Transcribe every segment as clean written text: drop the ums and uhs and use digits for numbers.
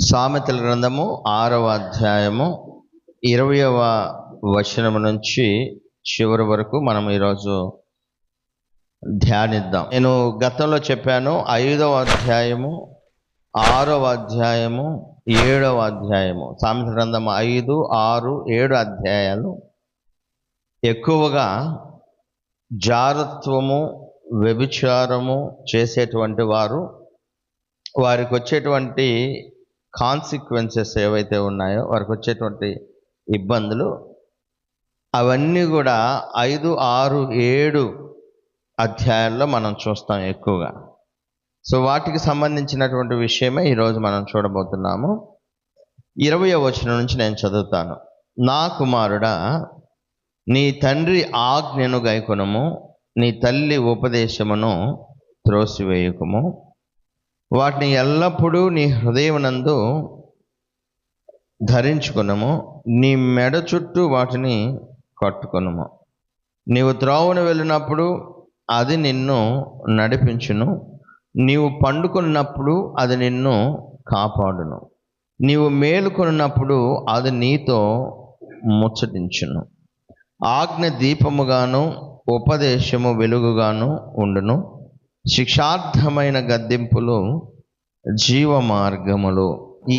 సామెతల గ్రంథము 6వ అధ్యాయము 20వ వచనం నుంచి చివరి వరకు మనం ఈరోజు ధ్యానిద్దాం. నేను గతంలో చెప్పాను 5వ అధ్యాయము, 6వ అధ్యాయము, 7వ అధ్యాయము, సామెతల గ్రంథము 5, 6, 7 అధ్యాయాలు ఎక్కువగా జారత్వము, వ్యభిచారము చేసేటువంటి వారికి వచ్చేటువంటి కాన్సిక్వెన్సెస్ ఏవైతే ఉన్నాయో, వారికి వచ్చేటువంటి ఇబ్బందులు, అవన్నీ కూడా 5, 6, 7 అధ్యాయాల్లో మనం చూస్తాం ఎక్కువగా. సో వాటికి సంబంధించినటువంటి విషయమే ఈరోజు మనం చూడబోతున్నాము. 20వ వచనం నుంచి నేను చదువుతాను. నా కుమారుడా, నీ తండ్రి ఆజ్ఞను గైకొనుము, నీ తల్లి ఉపదేశమును త్రోసివేయుకుము. వాటిని ఎల్లప్పుడూ నీ హృదయమునందు ధరించుకొనుము, నీ మెడ చుట్టూ వాటిని కట్టుకొనుము. నీవు త్రోవను వెళ్ళినప్పుడు అది నిన్ను నడిపించును, నీవు పండుకున్నప్పుడు అది నిన్ను కాపాడును, నీవు మేలుకొన్నప్పుడు అది నీతో ముచ్చటించును. ఆజ్ఞ దీపముగాను ఉపదేశము వెలుగుగాను ఉండును, శిక్షార్థమైన గద్దింపులు జీవ మార్గములు. ఈ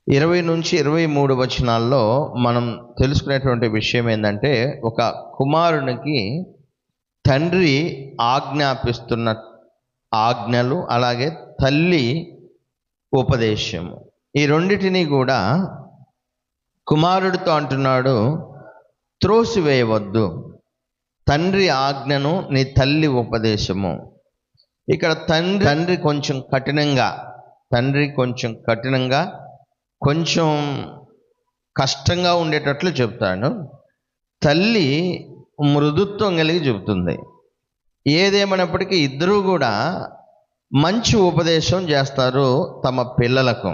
20 నుంచి 23 వచనాల్లో మనం తెలుసుకునేటువంటి విషయం ఏంటంటే, ఒక కుమారునికి తండ్రి ఆజ్ఞాపిస్తున్న ఆజ్ఞలు, అలాగే తల్లి ఉపదేశము, ఈ రెండిటిని కూడా కుమారుడితో అంటున్నాడు, త్రోసివేయవద్దు. తండ్రి ఆజ్ఞను, నీ తల్లి ఉపదేశము. ఇక్కడ తండ్రి కొంచెం కఠినంగా కొంచెం కష్టంగా ఉండేటట్లు చెప్తాడు. తల్లి మృదుత్వం కలిగి చెబుతుంది. ఏదేమైనప్పటికీ ఇద్దరూ కూడా మంచి ఉపదేశం చేస్తారు తమ పిల్లలకు.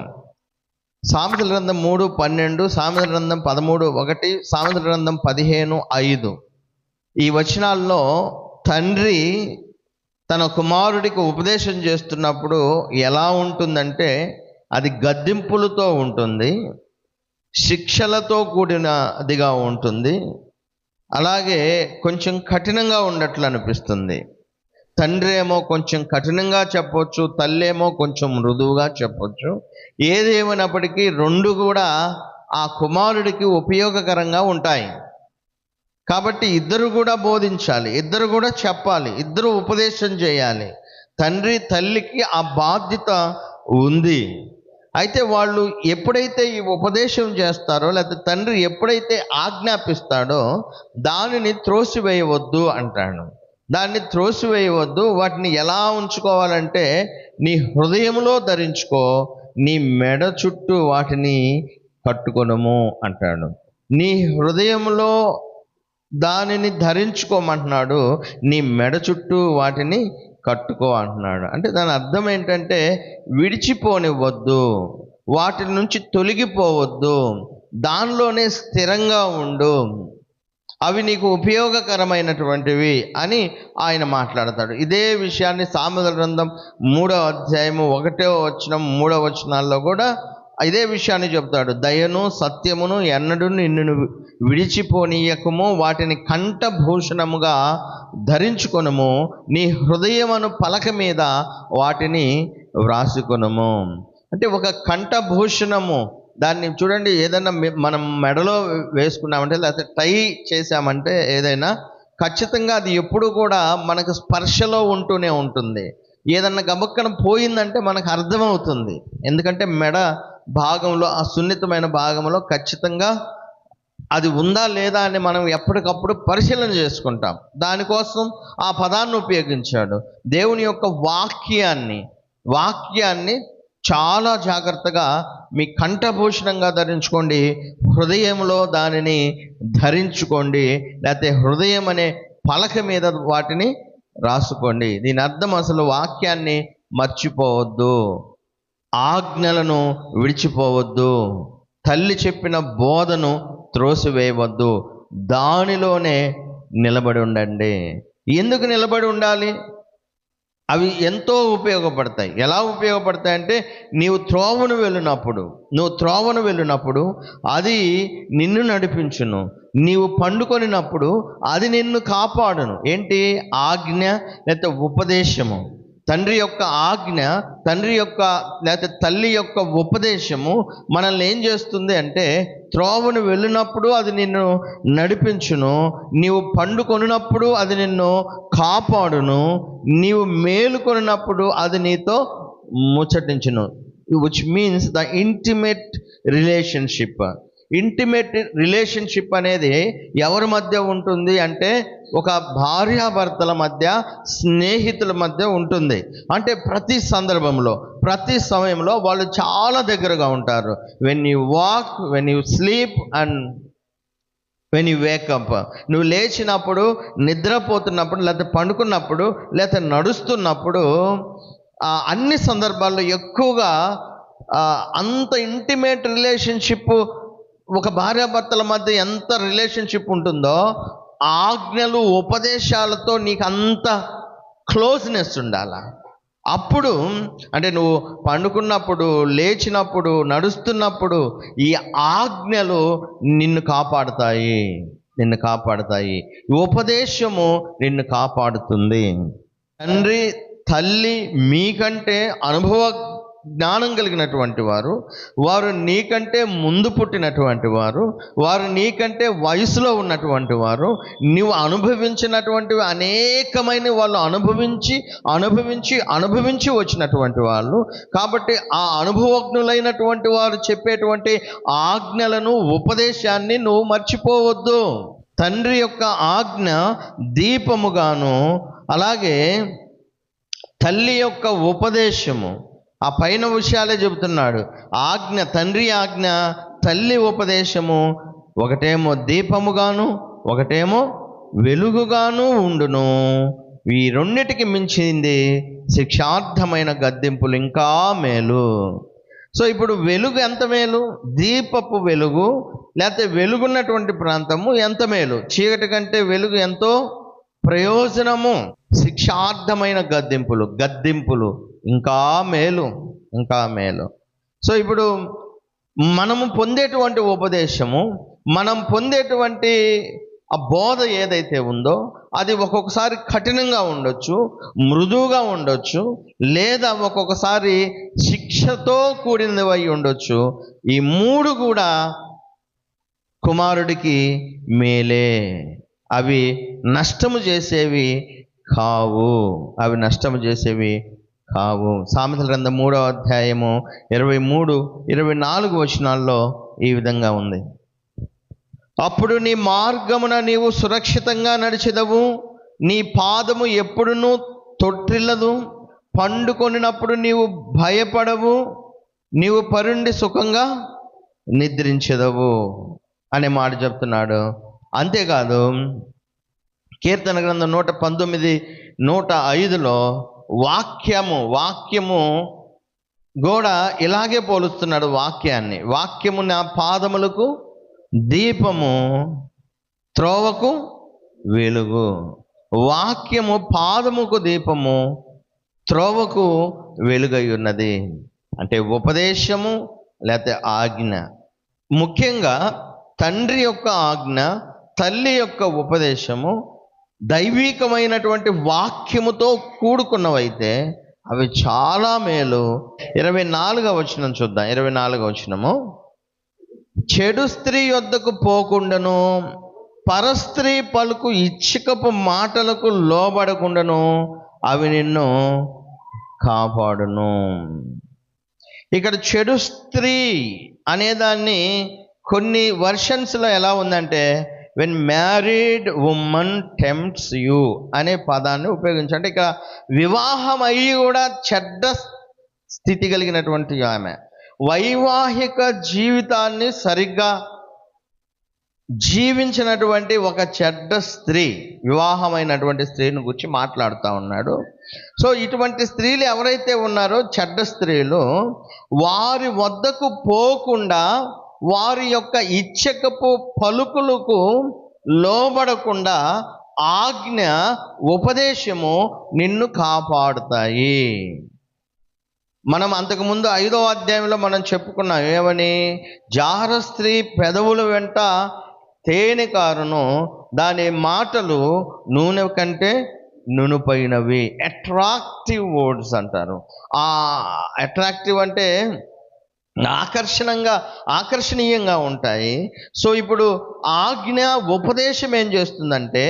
సామెతల గ్రంథం 3:12, సామెతల గ్రంథం 13:1, సామెతల గ్రంథం 15:5 ఈ వచనాల్లో తండ్రి తన కుమారుడికి ఉపదేశం చేస్తున్నప్పుడు ఎలా ఉంటుందంటే, అది గద్దింపులతో ఉంటుంది, శిక్షలతో కూడినదిగా ఉంటుంది, అలాగే కొంచెం కఠినంగా ఉన్నట్లు అనిపిస్తుంది. తండ్రి ఏమో కొంచెం కఠినంగా చెప్పొచ్చు, తల్లేమో కొంచెం మృదువుగా చెప్పొచ్చు. ఏదేమైనప్పటికీ రెండు కూడా ఆ కుమారుడికి ఉపయోగకరంగా ఉంటాయి. కాబట్టి ఇద్దరు కూడా బోధించాలి, ఇద్దరు కూడా చెప్పాలి, ఇద్దరు ఉపదేశం చేయాలి. తండ్రి తల్లికి ఆ బాధ్యత ఉంది. అయితే వాళ్ళు ఎప్పుడైతే ఈ ఉపదేశం చేస్తారో, లేకపోతే తండ్రి ఎప్పుడైతే ఆజ్ఞాపిస్తాడో దానిని త్రోసివేయవద్దు అంటాడు. దాన్ని త్రోసివేయవద్దు. వాటిని ఎలా ఉంచుకోవాలంటే, నీ హృదయంలో ధరించుకో, నీ మెడ చుట్టూ వాటిని కట్టుకొనుము అంటాడు. నీ హృదయంలో దానిని ధరించుకోమంటున్నాడు, నీ మెడ చుట్టూ వాటిని కట్టుకో అంటున్నాడు. అంటే దాని అర్థం ఏంటంటే, విడిచిపోనివ్వద్దు, వాటి నుంచి తొలగిపోవద్దు, దానిలోనే స్థిరంగా ఉండు, అవి నీకు ఉపయోగకరమైనటువంటివి అని ఆయన మాట్లాడతాడు. ఇదే విషయాన్ని సామెతల గ్రంథం 3వ అధ్యాయము 1వ వచనం 3వ వచనాల్లో కూడా ఇదే విషయాన్ని చెప్తాడు. దయను సత్యమును ఎన్నడూ నిన్ను విడిచిపోనీయకము, వాటిని కంఠభూషణముగా ధరించుకొనుము, నీ హృదయమును పలక మీద వాటిని వ్రాసుకొనుము. అంటే ఒక కంఠభూషణము, దాన్ని చూడండి, ఏదైనా మనం మెడలో వేసుకున్నామంటే, లేకపోతే టై చేసామంటే ఏదైనా, ఖచ్చితంగా అది ఎప్పుడు కూడా మనకు స్పర్శలో ఉంటూనే ఉంటుంది. ఏదన్నా గబక్కన పోయిందంటే మనకు అర్థమవుతుంది. ఎందుకంటే మెడ భాగంలో, ఆ సున్నితమైన భాగంలో ఖచ్చితంగా అది ఉందా లేదా అని మనం ఎప్పటికప్పుడు పరిశీలన చేసుకుంటాం. దానికోసం ఆ పదాన్ని ఉపయోగించాడు. దేవుని యొక్క వాక్యాన్ని చాలా జాగ్రత్తగా మీ కంఠభూషణంగా ధరించుకోండి, హృదయంలో దానిని ధరించుకోండి, లేకపోతే హృదయం అనే పలక మీద వాటిని రాసుకోండి. దీని అర్థం, అసలు వాక్యాన్ని మర్చిపోవద్దు, ఆజ్ఞలను విడిచిపోవద్దు, తల్లి చెప్పిన బోధను త్రోసివేయవద్దు, దానిలోనే నిలబడి ఉండండి. ఎందుకు నిలబడి ఉండాలి? అవి ఎంతో ఉపయోగపడతాయి. ఎలా ఉపయోగపడతాయంటే, నువ్వు త్రోవను వెళ్ళినప్పుడు అది నిన్ను నడిపించును. నీవు పండుకొనినప్పుడు అది నిన్ను కాపాడును. ఏంటి? ఆజ్ఞ లేకపోతే ఉపదేశము. తండ్రి యొక్క ఆజ్ఞ, తండ్రి యొక్క లేకపోతే తల్లి యొక్క ఉపదేశము మనల్ని ఏం చేస్తుంది అంటే, త్రోవను వెళ్ళినప్పుడు అది నిన్ను నడిపించును, నీవు పండుకొనినప్పుడు అది నిన్ను కాపాడును, నీవు మేలుకొనినప్పుడు అది నీతో ముచ్చటించును. Which means the intimate relationship అనేది ఎవరి మధ్య ఉంటుంది అంటే, ఒక భార్యాభర్తల మధ్య, స్నేహితుల మధ్య ఉంటుంది. అంటే ప్రతి సందర్భంలో, ప్రతి సమయంలో వాళ్ళు చాలా దగ్గరగా ఉంటారు. When you walk, when you sleep and when you wake up. నువ్వు లేచినప్పుడు, నిద్రపోతున్నప్పుడు, లేకపోతే పండుకున్నప్పుడు, లేకపోతే నడుస్తున్నప్పుడు, అన్ని సందర్భాల్లో ఎక్కువగా అంత ఇంటిమేట్ రిలేషన్షిప్, ఒక భార్యాభర్తల మధ్య ఎంత రిలేషన్షిప్ ఉంటుందో, ఆజ్ఞలు ఉపదేశాలతో నీకు అంత క్లోజ్నెస్ ఉండాల. అప్పుడు అంటే నువ్వు పండుకున్నప్పుడు, లేచినప్పుడు, నడుస్తున్నప్పుడు ఈ ఆజ్ఞలు నిన్ను కాపాడుతాయి. ఉపదేశము నిన్ను కాపాడుతుంది. తండ్రి తల్లి మీకంటే అనుభవ జ్ఞానం కలిగినటువంటి వారు నీకంటే ముందు పుట్టినటువంటి వారు నీకంటే వయసులో ఉన్నటువంటి వారు, నీవు అనుభవించినటువంటివి అనేకమైన వాళ్ళు అనుభవించి వచ్చినటువంటి వాళ్ళు. కాబట్టి ఆ అనుభవజ్ఞులైనటువంటి వారు చెప్పేటువంటి ఆజ్ఞలను, ఉపదేశాన్ని నువ్వు మర్చిపోవద్దు. తండ్రి యొక్క ఆజ్ఞ దీపముగాను, అలాగే తల్లి యొక్క ఉపదేశము, ఆ పైన విషయాలే చెబుతున్నాడు. ఆజ్ఞ, తండ్రి ఆజ్ఞ, తల్లి ఉపదేశము ఒకటేమో దీపముగాను, ఒకటేమో వెలుగుగాను ఉండును. ఈ రెండిటికి మించింది శిక్షార్థమైన గద్దింపులు ఇంకా మేలు. సో ఇప్పుడు వెలుగు ఎంత మేలు? దీపపు వెలుగు లేకపోతే వెలుగున్నటువంటి ప్రాంతము ఎంత మేలు? చీకటి కంటే వెలుగు ఎంతో ప్రయోజనము. శిక్షార్థమైన గద్దింపులు ఇంకా మేలు. సో ఇప్పుడు మనము పొందేటువంటి ఉపదేశము, మనం పొందేటువంటి ఆ బోధ ఏదైతే ఉందో అది ఒక్కొక్కసారి కఠినంగా ఉండొచ్చు, మృదువుగా ఉండొచ్చు, లేదా ఒక్కొక్కసారి శిక్షతో కూడినవి ఉండొచ్చు. ఈ మూడు కూడా కుమారుడికి మేలే. అవి నష్టము చేసేవి కావు. సామెతల గ్రంథం 3వ అధ్యాయము 23-24 వచనాల్లో ఈ విధంగా ఉంది. అప్పుడు నీ మార్గమున నీవు సురక్షితంగా నడిచెదవు, నీ పాదము ఎప్పుడునూ తొట్టిల్లదు, పండుకొనినప్పుడు నీవు భయపడవు, నీవు పరుండి సుఖంగా నిద్రించెదవు అనే మాట చెప్తున్నాడు. అంతేకాదు, కీర్తన గ్రంథం 119:105లో వాక్యము కూడా ఇలాగే పోలుస్తున్నాడు. వాక్యము నా పాదములకు దీపము, త్రోవకు వెలుగు. వాక్యము పాదముకు దీపము, త్రోవకు వెలుగై ఉన్నది. అంటే ఉపదేశము లేకపోతే ఆజ్ఞ. ముఖ్యంగా తండ్రి యొక్క ఆజ్ఞ, తల్లి యొక్క ఉపదేశము దైవికమైనటువంటి వాక్యముతో కూడుకున్నవైతే అవి చాలా మేలు. 24వ వచనం చూద్దాం. 24వ వచనము, చెడు స్త్రీ యొద్దకు పోకుండాను, పరస్త్రీ పలుకు ఇచ్చికపు మాటలకు లోబడకుండాను అవి నిన్ను కాపాడును. ఇక్కడ చెడు స్త్రీ అనేదాన్ని కొన్ని వర్షన్స్లో ఎలా ఉందంటే, when married women tempts you అనే పదాన్ని ఉపయోగించండి. ఇక్కడ వివాహం అయ్యి కూడా చెడ్డ స్థితి కలిగినటువంటి ఆమె, వైవాహిక జీవితాన్ని సరిగ్గా జీవించినటువంటి ఒక చెడ్డ స్త్రీ, వివాహమైనటువంటి స్త్రీని గురించి మాట్లాడుతూ ఉన్నాడు. సో ఇటువంటి స్త్రీలు ఎవరైతే ఉన్నారో, చెడ్డ స్త్రీలు, వారి వద్దకు పోకుండా, వారి యొక్క ఇచ్చకపు పలుకులకు లోబడకుండా ఆజ్ఞ, ఉపదేశము నిన్ను కాపాడుతాయి. మనం అంతకుముందు 5వ అధ్యాయంలో మనం చెప్పుకున్నాం ఏమని, జార స్త్రీ పెదవుల వెంట తేనె కారును, దాని మాటలు నూనె కంటే నునుపైనవి. అట్రాక్టివ్ వర్డ్స్ అంటారు. ఆ అట్రాక్టివ్ అంటే ఆకర్షణీయంగా ఉంటాయి. సో ఇప్పుడు ఆజ్ఞ, ఉపదేశం ఏం చేస్తుందంటే,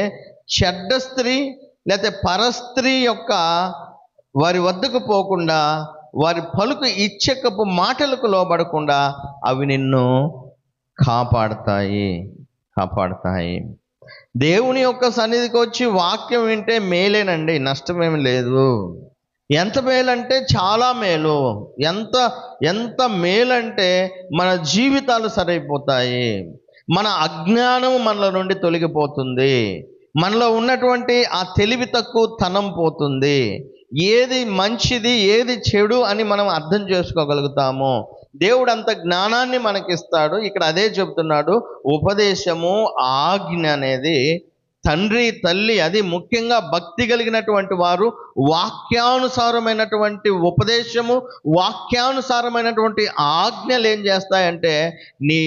చెడ్డ స్త్రీ లేకపోతే పరస్త్రీ యొక్క వారి వద్దకు పోకుండా, వారి పలుకు ఇచ్చకపు మాటలకు లోబడకుండా అవి నిన్ను కాపాడతాయి. దేవుని యొక్క సన్నిధికి వచ్చి వాక్యం వింటే మేలేనండి, నష్టమేమి లేదు. ఎంత మేలంటే చాలా మేలు. ఎంత మేలంటే మన జీవితాలు సరైపోతాయి, మన అజ్ఞానం మనలో నుండి తొలగిపోతుంది, మనలో ఉన్నటువంటి ఆ తెలివి తక్కువ తనం పోతుంది, ఏది మంచిది ఏది చెడు అని మనం అర్థం చేసుకోగలుగుతాము. దేవుడు అంత జ్ఞానాన్ని మనకిస్తాడు. ఇక్కడ అదే చెబుతున్నాడు, ఉపదేశము, ఆజ్ఞ అనేది తండ్రి తల్లి, అది ముఖ్యంగా భక్తి కలిగినటువంటి వారు వాక్యానుసారమైనటువంటి ఉపదేశము, వాక్యానుసారమైనటువంటి ఆజ్ఞలు ఏం చేస్తాయంటే నీ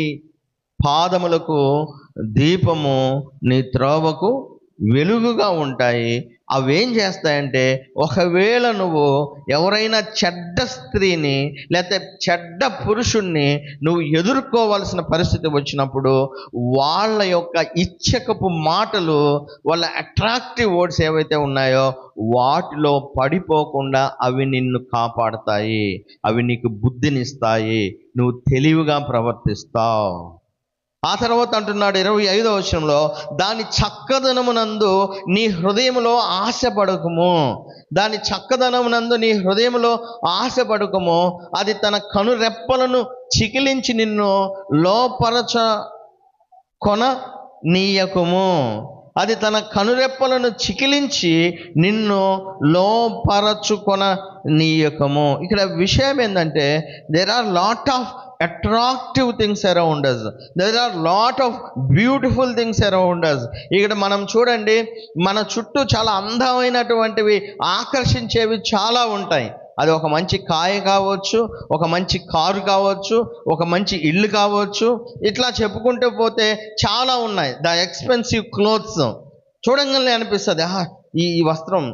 పాదములకు దీపము, నీ త్రోవకు వెలుగుగా ఉంటాయి. అవేం చేస్తాయంటే, ఒకవేళ నువ్వు ఎవరైనా చెడ్డ స్త్రీని లేకపోతే చెడ్డ పురుషుణ్ణి నువ్వు ఎదుర్కోవాల్సిన పరిస్థితి వచ్చినప్పుడు, వాళ్ళ యొక్క ఇచ్చకపు మాటలు, వాళ్ళ అట్రాక్టివ్ వర్డ్స్ ఏవైతే ఉన్నాయో వాటిలో పడిపోకుండా అవి నిన్ను కాపాడతాయి, అవి నీకు బుద్ధినిస్తాయి, నువ్వు తెలివిగా ప్రవర్తిస్తావు. ఆ తర్వాత అంటున్నాడు 25వ వచనంలో, దాని చక్కదనమునందు నీ హృదయములో ఆశపడకము. దాని చక్కదనమునందు నీ హృదయములో ఆశపడకము, అది తన కనురెప్పలను చికిలించి నిన్ను లోపరచ కొన నీయకము. అది తన కనురెప్పలను చికిలించి నిన్ను లోపరచుకొన నీయకము. ఇక్కడ విషయం ఏంటంటే, there are lot of attractive things around us, there are lot of beautiful things around us. ఇక్కడ మనం చూడండి, మన చుట్టూ చాలా అందమైనటువంటివి, ఆకర్షించేవి చాలా ఉంటాయి. అది ఒక మంచి కాయ కావచ్చు, ఒక మంచి కారు కావచ్చు, ఒక మంచి ఇల్లు కావచ్చు, ఇట్లా చెప్పుకుంటూ పోతే చాలా ఉన్నాయి. ద ఎక్స్పెన్సివ్ క్లోత్స్ చూడంగానే అనిపిస్తుంది, ఈ వస్త్రం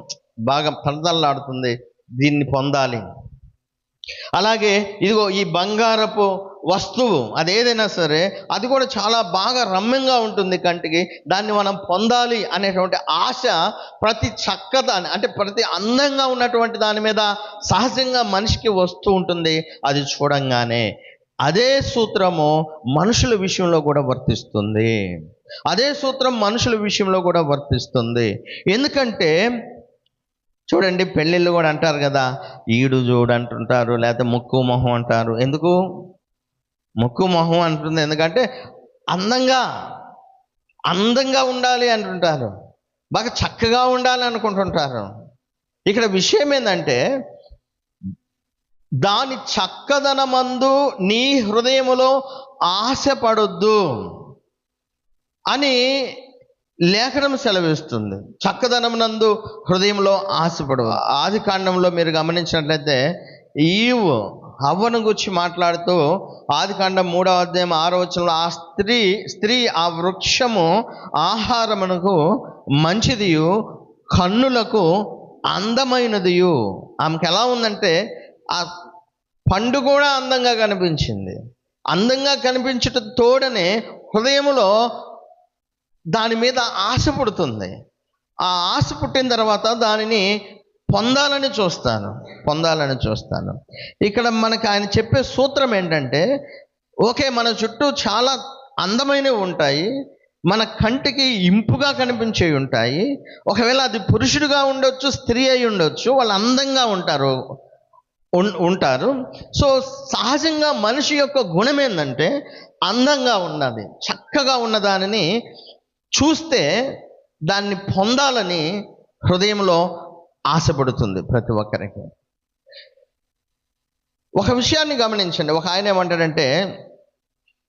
బాగా తలతల్లాడుతుంది, దీన్ని పొందాలి. అలాగే ఇదిగో ఈ బంగారపు వస్తువు, అదేదైనా సరే అది కూడా చాలా బాగా రమ్యంగా ఉంటుంది కంటికి, దాన్ని మనం పొందాలి అనేటువంటి ఆశ ప్రతి చక్కదాని, అంటే ప్రతి అందంగా ఉన్నటువంటి దాని మీద సహజంగా మనిషికి వస్తూ ఉంటుంది. అది చూడంగానే అదే సూత్రము మనుషుల విషయంలో కూడా వర్తిస్తుంది. అదే సూత్రం మనుషుల విషయంలో కూడా వర్తిస్తుంది. ఎందుకంటే చూడండి, పెళ్ళిళ్ళు కూడా అంటారు కదా, ఈడు చూడు అంటుంటారు, లేకపోతే ముక్కు మొహం అంటారు. ఎందుకు ముక్కు మొహం అంటుంది? ఎందుకంటే అందంగా ఉండాలి అంటుంటారు, బాగా చక్కగా ఉండాలి అనుకుంటుంటారు. ఇక్కడ విషయం ఏంటంటే, దాని చక్కదనమందు నీ హృదయములో ఆశపడొద్దు అని లేఖనం సెలవిస్తుంది. చక్కదనమునందు హృదయంలో ఆశపడు. ఆది కాండంలో మీరు గమనించినట్లయితే ఈవ్ హవ్వను గురించి మాట్లాడుతూ ఆది కాండం 3వ అధ్యాయం 6వ వచనంలో, ఆ స్త్రీ ఆ వృక్షము ఆహారమునకు మంచిదియు కన్నులకు అందమైనదియు. ఆమెకు ఎలా ఉందంటే, ఆ పండు కూడా అందంగా కనిపించింది. అందంగా కనిపించటం తోడనే హృదయములో దాని మీద ఆశ పుడుతుంది. ఆ ఆశ పుట్టిన తర్వాత దానిని పొందాలని చూస్తాను. ఇక్కడ మనకు ఆయన చెప్పే సూత్రం ఏంటంటే, ఓకే, మన చుట్టూ చాలా అందమైనవి ఉంటాయి, మన కంటికి ఇంపుగా కనిపించేవి ఉంటాయి. ఒకవేళ అది పురుషుడిగా ఉండొచ్చు, స్త్రీ అయి ఉండొచ్చు, వాళ్ళు అందంగా ఉంటారు. సో సహజంగా మనిషి యొక్క గుణం ఏంటంటే, అందంగా ఉన్నది, చక్కగా ఉన్న దానిని చూస్తే దాన్ని పొందాలని హృదయంలో ఆశపడుతుంది ప్రతి ఒక్కరికి. ఒక విషయాన్ని గమనించండి. ఒక ఆయన ఏమంటాడంటే,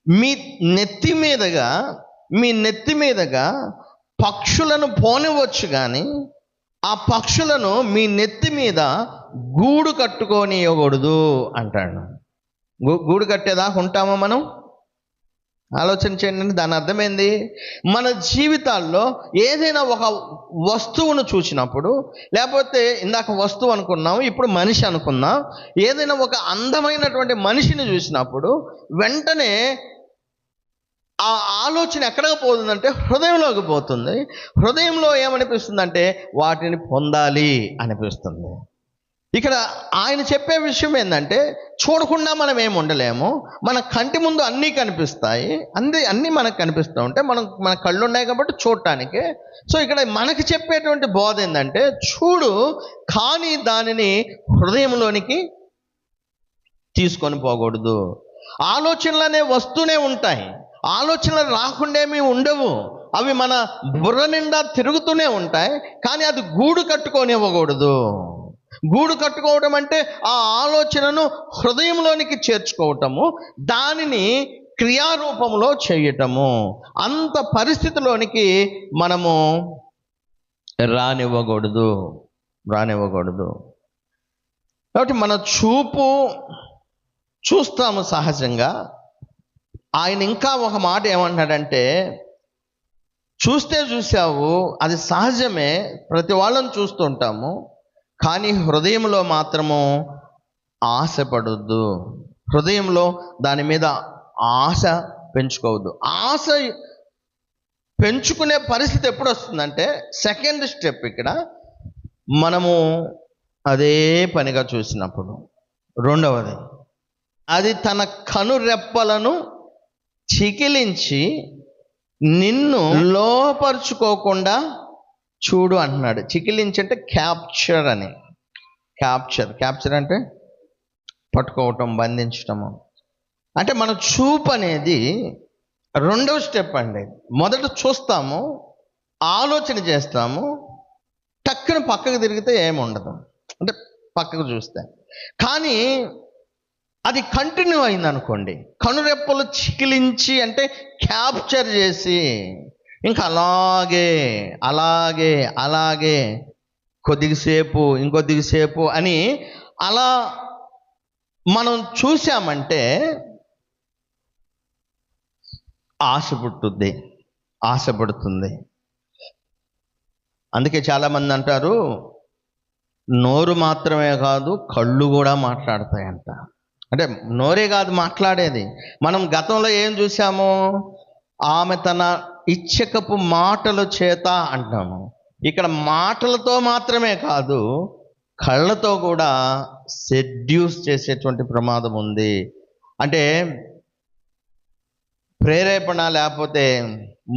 మీ నెత్తి మీదగా పక్షులను పోనివ్వచ్చు కానీ ఆ పక్షులను మీ నెత్తి మీద గూడు కట్టుకోనివ్వకూడదు అంటాడు. గూడు కట్టేదాకా ఉంటామా మనం? ఆలోచన చేయండి. దాని అర్థమైంది, మన జీవితాల్లో ఏదైనా ఒక వస్తువును చూసినప్పుడు, లేకపోతే ఇందాక వస్తువు అనుకున్నాం, ఇప్పుడు మనిషి అనుకున్నాం, ఏదైనా ఒక అందమైనటువంటి మనిషిని చూసినప్పుడు వెంటనే ఆ ఆలోచన ఎక్కడికి పోతుందంటే హృదయంలోకి పోతుంది. హృదయంలో ఏమనిపిస్తుందంటే వాటిని పొందాలి అనిపిస్తుంది. ఇక్కడ ఆయన చెప్పే విషయం ఏంటంటే, చూడకుండా మనం ఏమి ఉండలేము. మన కంటి ముందు అన్నీ కనిపిస్తాయి, అన్నీ మనకు కనిపిస్తూ ఉంటాయి. మన కళ్ళు ఉన్నాయి కాబట్టి చూడటానికి. సో ఇక్కడ మనకి చెప్పేటువంటి బోధ ఏంటంటే, చూడు కానీ దానిని హృదయంలోనికి తీసుకొని పోకూడదు. ఆలోచనలు అనే వస్తూనే ఉంటాయి, ఆలోచనలు రాకుండేమీ ఉండవు. అవి మన బుర్ర నిండా తిరుగుతూనే ఉంటాయి, కానీ అది గూడు కట్టుకోనివ్వకూడదు. గూడు కట్టుకోవడం అంటే ఆ ఆలోచనను హృదయంలోనికి చేర్చుకోవటము, దానిని క్రియారూపంలో చేయటము. అంత పరిస్థితిలోనికి మనము రానివ్వకూడదు. కాబట్టి మన చూస్తాము సహజంగా. ఆయన ఇంకా ఒక మాట ఏమంటాడంటే, చూసావు, అది సహజమే, ప్రతి వాళ్ళని చూస్తుంటాము, కానీ హృదయంలో మాత్రము ఆశపడొద్దు. హృదయంలో దాని మీద ఆశ పెంచుకోవద్దు. ఆశ పెంచుకునే పరిస్థితి ఎప్పుడు వస్తుందంటే, సెకండ్ స్టెప్ ఇక్కడ మనము అదే పనిగా చూసినప్పుడు. రెండవది, అది తన కనురెప్పలను చికిలించి నిన్ను లోపరుచుకోకుండా చూడు అంటున్నాడు. చికిలించి అంటే క్యాప్చర్ అని. క్యాప్చర్ అంటే పట్టుకోవటం, బంధించటము. అంటే మన చూపు అనేది రెండవ స్టెప్ అండి. మొదట చూస్తాము, ఆలోచన చేస్తాము, టక్కున పక్కకు తిరిగితే ఏముండదు, అంటే పక్కకు చూస్తే. కానీ అది కంటిన్యూ అయిందనుకోండి, కనురెప్పలు చికిలించి అంటే క్యాప్చర్ చేసి ఇంకా అలాగే ఇంకొద్దిసేపు అని అలా మనం చూసామంటే ఆశ పుడుతుంది. అందుకే చాలామంది అంటారు, నోరు మాత్రమే కాదు కళ్ళు కూడా మాట్లాడతాయంట. అంటే నోరే కాదు మాట్లాడేది. మనం గతంలో ఏం చూసాము, ఆమె తన ఇచ్చకపు మాటల చేత అంటాము. ఇక్కడ మాటలతో మాత్రమే కాదు, కళ్ళతో కూడా సెడ్యూస్ చేసేటువంటి ప్రమాదం ఉంది. అంటే ప్రేరేపణ లేకపోతే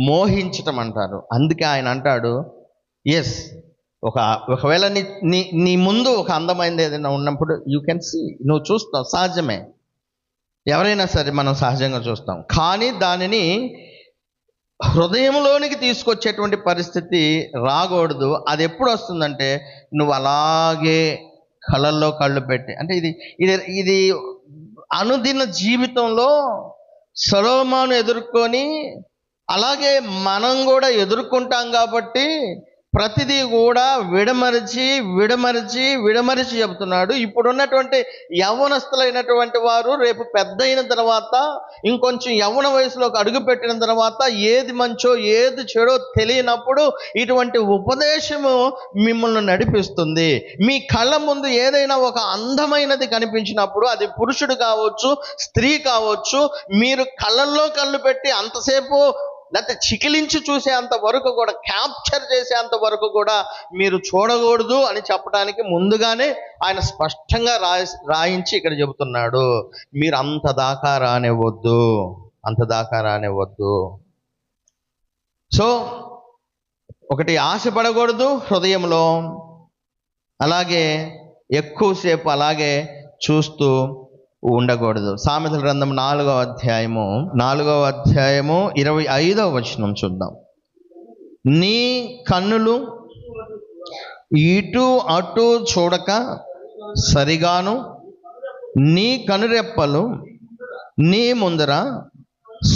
మోహించటం అంటారు. అందుకే ఆయన అంటాడు, ఎస్, ఒకవేళ నీ ముందు ఒక అందమైనది ఏదైనా ఉన్నప్పుడు యూ కెన్ సీ, నువ్వు చూస్తావు, సహజమే, ఎవరైనా సరే మనం సహజంగా చూస్తాం. కానీ దానిని హృదయంలోనికి తీసుకొచ్చేటువంటి పరిస్థితి రాకూడదు. అది ఎప్పుడు వస్తుందంటే నువ్వు అలాగే కళ్ళల్లో కళ్ళు పెట్టి, అంటే ఇది అనుదిన జీవితంలో సొలొమోను ఎదుర్కొని అలాగే మనం కూడా ఎదుర్కొంటాం. కాబట్టి ప్రతిదీ కూడా విడమరిచి చెబుతున్నాడు. ఇప్పుడున్నటువంటి యవ్వనస్తులైనటువంటి వారు రేపు పెద్ద అయిన తర్వాత, ఇంకొంచెం యవ్వన వయసులోకి అడుగుపెట్టిన తర్వాత ఏది మంచో ఏది చెడో తెలియనప్పుడు ఇటువంటి ఉపదేశము మిమ్మల్ని నడిపిస్తుంది. మీ కళ్ళ ముందు ఏదైనా ఒక అందమైనది కనిపించినప్పుడు, అది పురుషుడు కావచ్చు, స్త్రీ కావచ్చు, మీరు కళ్ళల్లో కళ్ళు పెట్టి అంతసేపు లేకపోతే చికిలించి చూసేంత వరకు కూడా, క్యాప్చర్ చేసేంత వరకు కూడా మీరు చూడకూడదు అని చెప్పడానికి ముందుగానే ఆయన స్పష్టంగా రాయించి ఇక్కడ చెబుతున్నాడు, మీరు అంత దాకా రానివ్వద్దు. సో ఒకటి, ఆశపడకూడదు హృదయంలో, అలాగే ఎక్కువసేపు అలాగే చూస్తూ ఉండకూడదు. సామెతల గ్రంథం 4వ అధ్యాయము 25వ వచనం చూద్దాం. నీ కన్నులు ఇటు అటు చూడక సరిగాను, నీ కనురెప్పలు నీ ముందర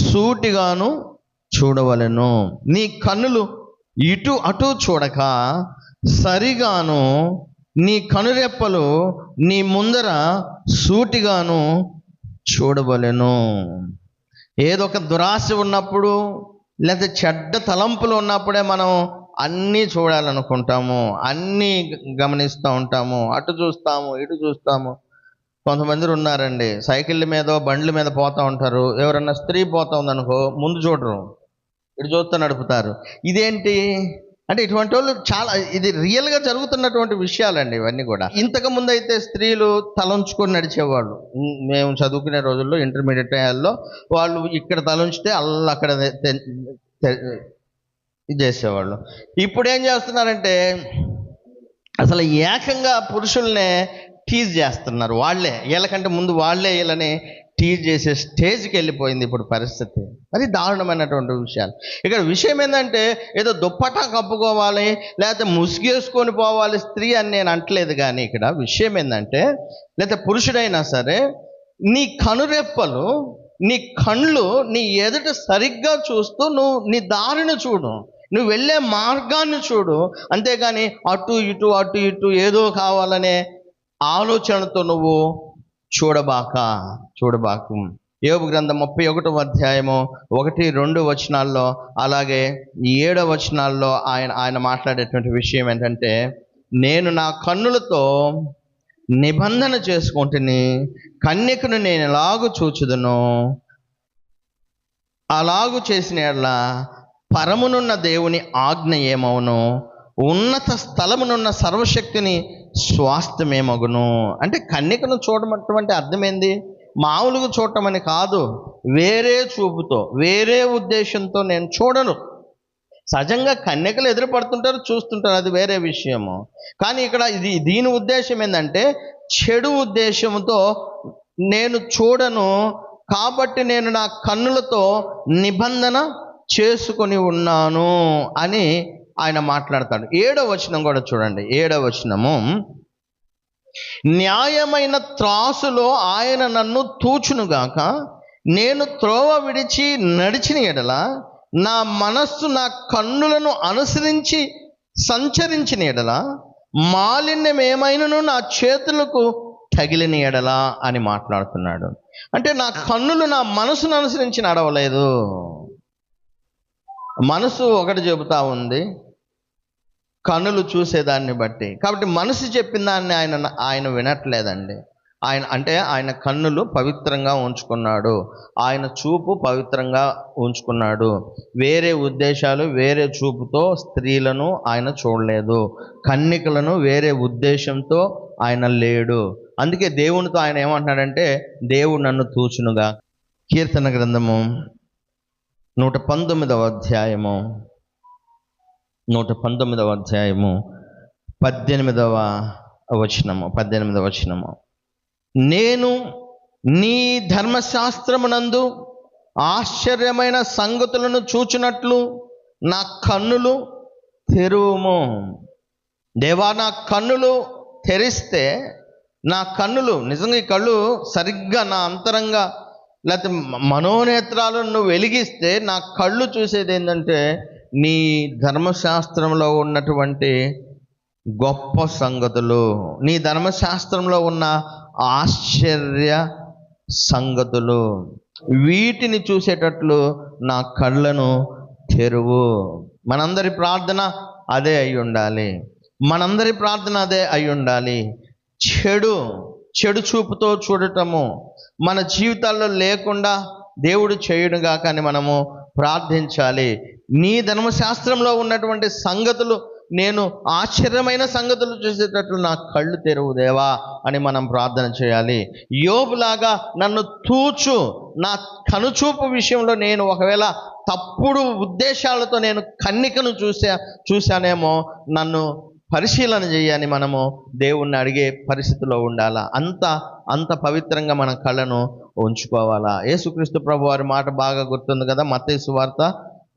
సూటిగాను చూడవలెను. నీ కన్నులు ఇటు అటు చూడక సరిగాను నీ కనురెప్పలు నీ ముందర సూటిగాను చూడవలెను. ఏదో ఒక దురాశ ఉన్నప్పుడు లేదా చెడ్డ తలంపులు ఉన్నప్పుడే మనం అన్నీ చూడాలనుకుంటాము, అన్నీ గమనిస్తూ ఉంటాము, అటు చూస్తాము ఇటు చూస్తాము. కొంతమంది ఉన్నారండి, సైకిళ్ళ మీద బండ్ల మీద పోతూ ఉంటారు. ఎవరన్నా స్త్రీ పోతా ఉందనుకో ముందు చూడరు, ఇటు చూస్తూ నడుపుతారు. ఇదేంటి అంటే ఇటువంటి వాళ్ళు చాలా, ఇది రియల్గా జరుగుతున్నటువంటి విషయాలండి ఇవన్నీ కూడా. ఇంతకుముందు అయితే స్త్రీలు తలంచుకొని నడిచేవాళ్ళు. మేము చదువుకునే రోజుల్లో ఇంటర్మీడియట్ టైంలో వాళ్ళు ఇక్కడ తలంచితే అల్ల అక్కడ ఇది చేసేవాళ్ళు. ఇప్పుడు ఏం చేస్తున్నారంటే అసలు ఏకంగా పురుషుల్నే టీజ్ చేస్తున్నారు. వాళ్ళే వీళ్ళకంటే ముందు వాళ్ళే వీళ్ళని టీజ్ చేసే స్టేజ్కి వెళ్ళిపోయింది ఇప్పుడు పరిస్థితి. అది దారుణమైనటువంటి విషయాలు. ఇక్కడ విషయం ఏంటంటే ఏదో దుప్పటా కప్పుకోవాలి లేకపోతే ముసుగేసుకొని పోవాలి స్త్రీ అని నేను అంటలేదు. కానీ ఇక్కడ విషయం ఏంటంటే, లేకపోతే పురుషుడైనా సరే నీ కనురెప్పలు నీ కళ్ళు నీ ఎదుట సరిగ్గా చూస్తూ నువ్వు నీ దారిని చూడు, నువ్వు వెళ్ళే మార్గాన్ని చూడు. అంతేగాని అటు ఇటు ఏదో కావాలనే ఆలోచనతో నువ్వు చూడబాకు. యోబు గ్రంథం 31వ అధ్యాయము 1-2 వచనాల్లో అలాగే 7వ వచనాల్లో ఆయన మాట్లాడేటువంటి విషయం ఏంటంటే, నేను నా కన్నులతో నిబంధన చేసుకుంటుని కన్యకను నేను ఎలాగూ చూచుదును, అలాగూ చేసిన యెడల పరమునున్న దేవుని ఆజ్ఞ ఏమవును, ఉన్నత స్థలమునున్న సర్వశక్తిని స్వాస్థ్యమేమగును. అంటే కన్యకను చూడటం అంటే అర్థం ఏంది? మామూలుగా చూడటం అని కాదు, వేరే చూపుతో వేరే ఉద్దేశంతో నేను చూడను. సహజంగా కన్యకలు ఎదురుపడుతుంటారు, చూస్తుంటారు, అది వేరే విషయము. కానీ ఇక్కడ దీని ఉద్దేశం ఏంటంటే చెడు ఉద్దేశంతో నేను చూడను, కాబట్టి నేను నా కన్నులతో నిబంధన చేసుకొని ఉన్నాను అని ఆయన మాట్లాడతాడు. 7వ వచనం కూడా చూడండి. 7వ వచనము, న్యాయమైన త్రాసులో ఆయన నన్ను తూచునుగాక, నేను త్రోవ విడిచి నడిచిన ఎడల నా మనస్సు నా కన్నులను అనుసరించి సంచరించిన ఎడల మాలిన్యం ఏమైనను నా చేతులకు తగిలిన ఎడల అని మాట్లాడుతున్నాడు. అంటే నా కన్నులు నా మనసును అనుసరించి నడవలేదు. మనసు ఒకటి చెబుతా ఉంది, కన్నులు చూసేదాన్ని బట్టి. కాబట్టి మనసు చెప్పిన దాన్ని ఆయన వినట్లేదండి. ఆయన కన్నులు పవిత్రంగా ఉంచుకున్నాడు, ఆయన చూపు పవిత్రంగా ఉంచుకున్నాడు. వేరే ఉద్దేశాలు వేరే చూపుతో స్త్రీలను ఆయన చూడలేదు, కన్యకలను వేరే ఉద్దేశంతో ఆయన లేడు. అందుకే దేవునితో ఆయన ఏమంటున్నాడంటే, దేవుడు నన్ను తూచునుగా. కీర్తన గ్రంథము 119వ అధ్యాయము 18వ వచనము, నేను నీ ధర్మశాస్త్రమునందు ఆశ్చర్యమైన సంగతులను చూచినట్లు నా కన్నులు తెరువుము. దేవా, నా కన్నులు తెరిస్తే, నా కన్నులు నిజంగా ఈ కళ్ళు సరిగ్గా నా అంతరంగా లేకపోతే మనోనేత్రాలను నువ్వు వెలిగిస్తే నా కళ్ళు చూసేది ఏంటంటే నీ ధర్మశాస్త్రంలో ఉన్నటువంటి గొప్ప సంగతులు, నీ ధర్మశాస్త్రంలో ఉన్న ఆశ్చర్య సంగతులు, వీటిని చూసేటట్లు నా కళ్ళను తెరువు. మనందరి ప్రార్థన అదే అయి ఉండాలి. చెడు చూపుతో చూడటము మన జీవితాల్లో లేకుండా దేవుడు చేయుడుగా కానీ మనము ప్రార్థించాలి. నీ ధర్మశాస్త్రంలో ఉన్నటువంటి సంగతులు, నేను ఆశ్చర్యమైన సంగతులు చూసేటట్లు నా కళ్ళు తెరువు దేవా అని మనం ప్రార్థన చేయాలి. యోబులాగా నన్ను తూచు, నా కనుచూపు విషయంలో నేను ఒకవేళ తప్పుడు ఉద్దేశాలతో నేను కన్నికను చూశానేమో నన్ను పరిశీలన చేయని మనము దేవుణ్ణి అడిగే పరిస్థితిలో ఉండాలా. అంత పవిత్రంగా మన కళ్ళను ఉంచుకోవాలా. యేసుక్రీస్తు ప్రభు వారి మాట బాగా గుర్తుంది కదా, మత్తయి సువార్త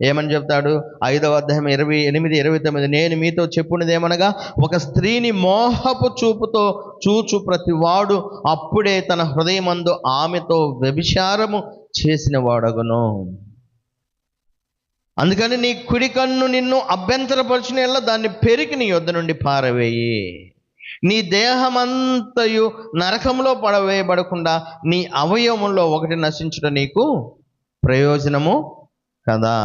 ఏమని చెప్తాడు? 5వ అధ్యాయం 28-29, నేను మీతో చెప్పున్నదేమనగా, ఒక స్త్రీని మోహపు చూపుతో చూచు ప్రతివాడు అప్పుడే తన హృదయమందు ఆమెతో వ్యభిచారము చేసిన వాడగును. అందుకని నీ కుడి కన్ను నిన్ను అభ్యంతరపరిచిన యెడల దాన్ని పెరికి నీ యొద్ద నుండి పారవేయి. నీ దేహమంతయు నరకంలో పడవేయబడకుండా నీ అవయవములో ఒకటి నశించుట నీకు ప్రయోజనము కదా.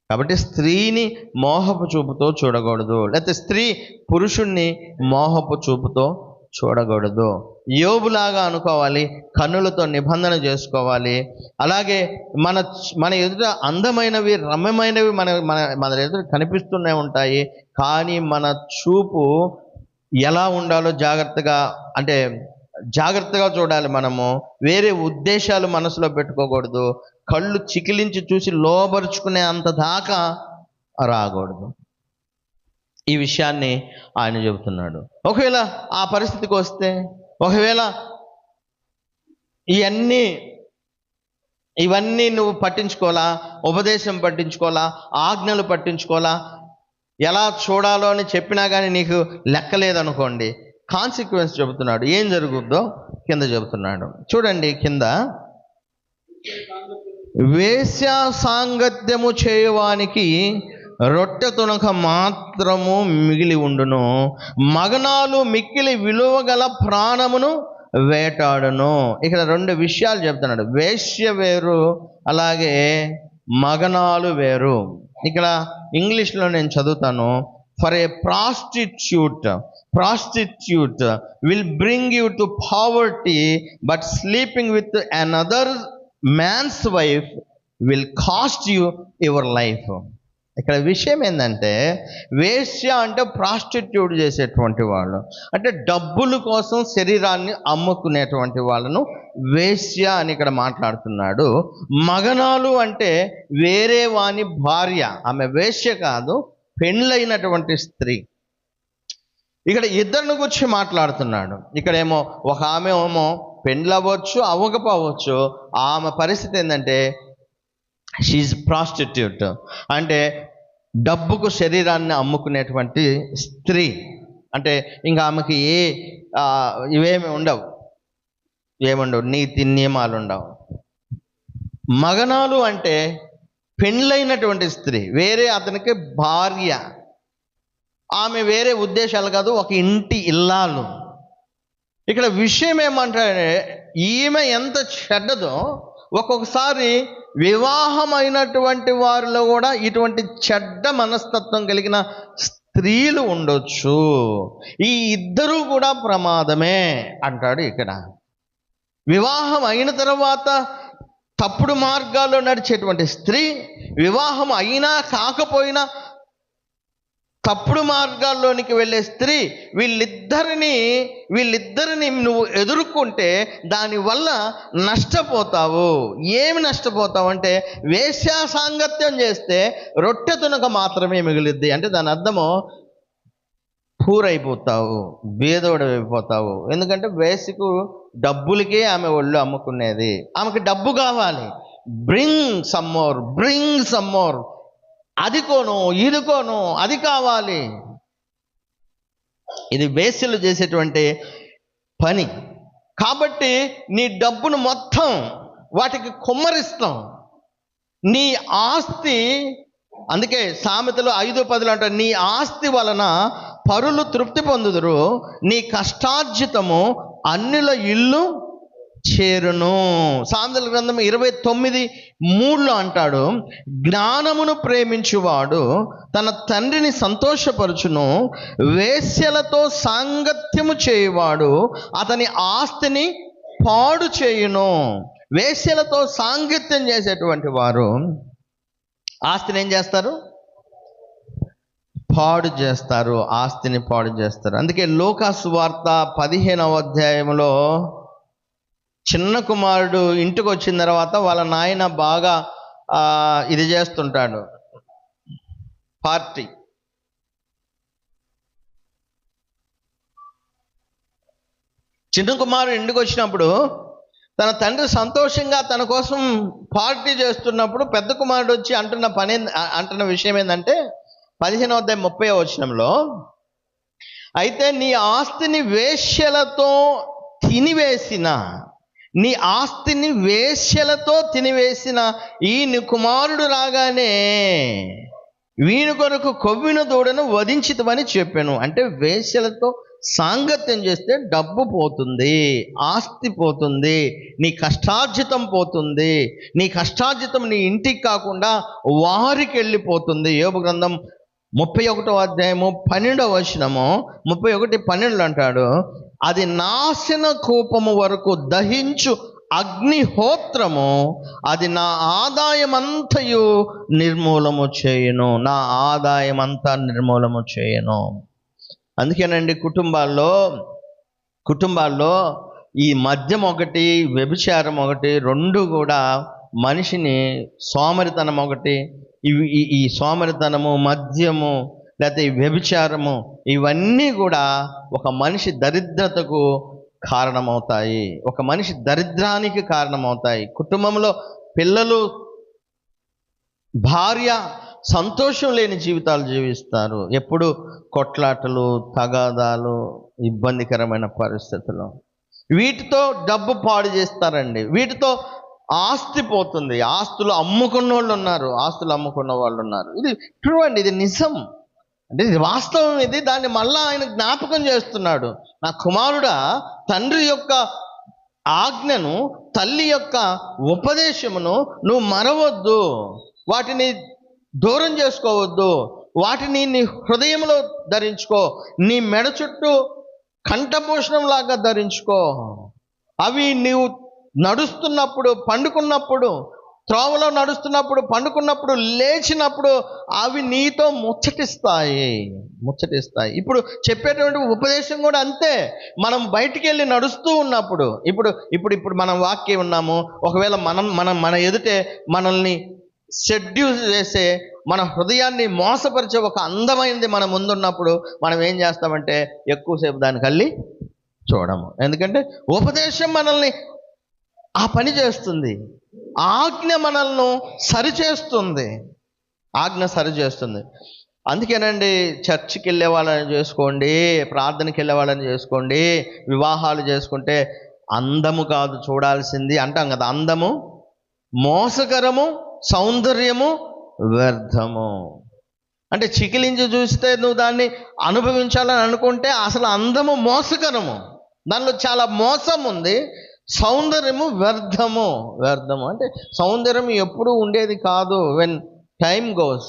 కాబట్టి స్త్రీని మోహపు చూపుతో చూడకూడదు, లేకపోతే స్త్రీ పురుషుణ్ణి మోహపు చూపుతో చూడకూడదు. యోబులాగా అనుకోవాలి, కన్నులతో నిబంధన చేసుకోవాలి. అలాగే మన ఎదుట అందమైనవి రమ్యమైనవి మన ఎదుట కనిపిస్తూనే ఉంటాయి, కానీ మన చూపు ఎలా ఉండాలో జాగ్రత్తగా చూడాలి. మనము వేరే ఉద్దేశాలు మనసులో పెట్టుకోకూడదు. కళ్ళు చికిలించి చూసి లోబరుచుకునే అంత దాకా రాకూడదు. ఈ విషయాన్ని ఆయన చెబుతున్నాడు. ఒకవేళ ఆ పరిస్థితికి వస్తే, ఒకవేళ ఇవన్నీ నువ్వు పట్టించుకోవాలా, ఉపదేశం పట్టించుకోవాలా, ఆజ్ఞలు పట్టించుకోవాలా, ఎలా చూడాలో అని చెప్పినా కానీ నీకు లెక్కలేదనుకోండి, కాన్సిక్వెన్స్ చెబుతున్నాడు. ఏం జరుగుద్దో కింద చెబుతున్నాడు చూడండి. కింద వేశ్య సాంగత్యము చేయువానికి రొట్టె తునక మాత్రము మిగిలి ఉండును, మగనాలు మిక్కిలి విలువ గల ప్రాణమును వేటాడును. ఇక్కడ రెండు విషయాలు చెప్తున్నాడు. వేశ్య వేరు, అలాగే మగనాలు వేరు. ఇక్కడ ఇంగ్లీష్లో నేను చదువుతాను. For a prostitute will bring you to poverty, but sleeping with another man's wife will cost you your life. ఇక్కడ విషయం ఏంటంటే, వేశ్య అంటే ప్రాస్టిట్యూట్ చేసేటువంటి వాళ్ళు, అంటే డబ్బుల కోసం శరీరాన్ని అమ్ముకునేటువంటి వాళ్ళను వేశ్య అని ఇక్కడ మాట్లాడుతున్నాడు. మగనాలు అంటే వేరే వాని భార్య, ఆమె వేశ్య కాదు, పెళ్ళైనటువంటి స్త్రీ. ఇక్కడ ఇద్దరిని గురించి మాట్లాడుతున్నాడు. ఇక్కడేమో ఒక ఆమె ఏమో పెళ్ళవచ్చు, అవ్వకపోవచ్చు. ఆమె పరిస్థితి ఏంటంటే షీఈ్ ప్రాస్టిట్యూట్, అంటే డబ్బుకు శరీరాన్ని అమ్ముకునేటువంటి స్త్రీ. అంటే ఇంకా ఆమెకి ఇవేమి ఉండవు, నీతి నియమాలు ఉండవు. మగనాలు అంటే పెళ్ళైనటువంటి స్త్రీ, వేరే అతనికి భార్య, ఆమె వేరే ఉద్దేశాలు కాదు, ఒక ఇంటి ఇల్లాలు. ఇక్కడ విషయం ఏమంటారంటే, ఈమె ఎంత చెడ్డదో ఒక్కొక్కసారి వివాహమైనటువంటి వారిలో కూడా ఇటువంటి చెడ్డ మనస్తత్వం కలిగిన స్త్రీలు ఉండొచ్చు. ఈ ఇద్దరూ కూడా ప్రమాదమే అంటాడు ఇక్కడ. వివాహం అయిన తర్వాత తప్పుడు మార్గాల్లో నడిచేటువంటి స్త్రీ, వివాహం అయినా కాకపోయినా తప్పుడు మార్గాల్లోనికి వెళ్ళే స్త్రీ, వీళ్ళిద్దరిని నువ్వు ఎదుర్కొంటే దానివల్ల నష్టపోతావు. ఏమి నష్టపోతావు అంటే, వేశ్యా సాంగత్యం చేస్తే రొట్టె తునక మాత్రమే మిగిలిద్ది. అంటే దాని అర్థము పూరైపోతావు, బేదోడైపోతావు. ఎందుకంటే వేశ్యకు డబ్బులకే ఆమె ఒళ్ళు అమ్ముకునేది, ఆమెకి డబ్బు కావాలి. బ్రింగ్ సమ్ మోర్, అది కొను, ఇది కొను, అది కావాలి. ఇది వేశ్యలు చేసేటువంటి పని. కాబట్టి నీ డబ్బును మొత్తం వాటికి కుమ్మరిస్తాం. నీ ఆస్తి, అందుకే సామెతలు 5:10 అంటారు, నీ ఆస్తి వలన పరులు తృప్తి పొందుదురు, నీ కష్టార్జితము అన్యుల ఇల్లు చేరును. సామెతల గ్రంథం 29:3 అంటాడు, జ్ఞానమును ప్రేమించువాడు తన తండ్రిని సంతోషపరచును, వేశ్యలతో సాంగత్యము చేయువాడు అతని ఆస్తిని పాడు చేయును. వేశ్యలతో సాంగత్యం చేసేటువంటి వారు ఆస్తిని ఏం చేస్తారు? పాడు చేస్తారు, ఆస్తిని పాడు చేస్తారు. అందుకే లూకా సువార్త 15వ అధ్యాయంలో చిన్న కుమారుడు ఇంటికి వచ్చిన తర్వాత వాళ్ళ నాయన బాగా ఇది చేస్తుంటాడు, పార్టీ. చిన్న కుమారుడు ఇంటికి వచ్చినప్పుడు తన తండ్రి సంతోషంగా తన కోసం పార్టీ చేస్తున్నప్పుడు పెద్ద కుమారుడు వచ్చి అంటున్న విషయం ఏంటంటే 15వ అధ్యాయం 30వ వచనంలో, అయితే నీ ఆస్తిని వేశ్యలతో తినివేసిన నీ ఆస్తిని వేశ్యలతో తినివేసిన ఈ నీ కుమారుడు రాగానే వీని కొరకు కొవ్విన దూడను వధించితమని చెప్పాను. అంటే వేశ్యలతో సాంగత్యం చేస్తే డబ్బు పోతుంది, ఆస్తి పోతుంది, నీ కష్టార్జితం పోతుంది. నీ కష్టార్జితం నీ ఇంటికి కాకుండా వారికి వెళ్ళిపోతుంది. యోబు గ్రంథం 31వ అధ్యాయము 12వ వచనము 31:12 అంటాడు, అది నాశన కూపము వరకు దహించు అగ్నిహోత్రము, అది నా ఆదాయమంతయు నిర్మూలము చేయును, నా ఆదాయమంతా నిర్మూలము చేయును. అందుకేనండి కుటుంబాల్లో ఈ మద్యం ఒకటి, వ్యభిచారం ఒకటి, రెండు కూడా మనిషిని సోమరితనం ఒకటి, ఈ సోమరితనము, మద్యము, లేకపోతే ఈ వ్యభిచారము, ఇవన్నీ కూడా ఒక మనిషి దరిద్రతకు కారణమవుతాయి, ఒక మనిషి దరిద్రానికి కారణమవుతాయి. కుటుంబంలో పిల్లలు, భార్య సంతోషం లేని జీవితాలు జీవిస్తారు. ఎప్పుడు కొట్లాటలు, తగాదాలు, ఇబ్బందికరమైన పరిస్థితులు. వీటితో డబ్బు పాడు చేస్తారండి, వీటితో ఆస్తి పోతుంది. ఆస్తులు అమ్ముకున్న వాళ్ళు ఉన్నారు, ఆస్తులు అమ్ముకున్న వాళ్ళు ఉన్నారు. ఇది ట్రూ అండి, ఇది నిజం, అంటే ఇది వాస్తవం. ఇది దాన్ని మళ్ళా ఆయన జ్ఞాపకం చేస్తున్నాడు. నా కుమారుడా, తండ్రి యొక్క ఆజ్ఞను, తల్లి యొక్క ఉపదేశమును నువ్వు మరవద్దు, వాటిని దూరం చేసుకోవద్దు, వాటిని నీ హృదయంలో ధరించుకో, నీ మెడ చుట్టూ కంఠభూషణంలాగా ధరించుకో. అవి నీవు నడుస్తున్నప్పుడు, పండుకున్నప్పుడు, త్రోవలో నడుస్తున్నప్పుడు, పండుకున్నప్పుడు, లేచినప్పుడు అవి నీతో ముచ్చటిస్తాయి. ఇప్పుడు చెప్పేటువంటి ఉపదేశం కూడా అంతే. మనం బయటికి వెళ్ళి నడుస్తూ ఉన్నప్పుడు, ఇప్పుడు మనం వాక్యం ఉన్నాము, ఒకవేళ మన ఎదుటే మనల్ని సెడ్యూస్ చేసే, మన హృదయాన్ని మోసపరిచే ఒక అందమైనది మన ముందున్నప్పుడు మనం ఏం చేస్తామంటే ఎక్కువసేపు దానికి వెళ్ళి చూడము. ఎందుకంటే ఉపదేశం మనల్ని ఆ పని చేస్తుంది, ఆజ్ఞ మనల్ని సరిచేస్తుంది, అందుకేనండి చర్చికి వెళ్ళే వాళ్ళని చేసుకోండి, ప్రార్థనకి వెళ్ళే వాళ్ళని చేసుకోండి, వివాహాలు చేసుకుంటే అందము కాదు చూడాల్సింది అంటాం కదా. అందము మోసకరము, సౌందర్యము వ్యర్థము. అంటే చికిలించి చూస్తే నువ్వు దాన్ని అనుభవించాలని అనుకుంటే అసలు అందము మోసకరము, దానిలో చాలా మోసం ఉంది. సౌందర్యము వ్యర్థము. అంటే సౌందర్యం ఎప్పుడూ ఉండేది కాదు. వెన్ టైం గోస్,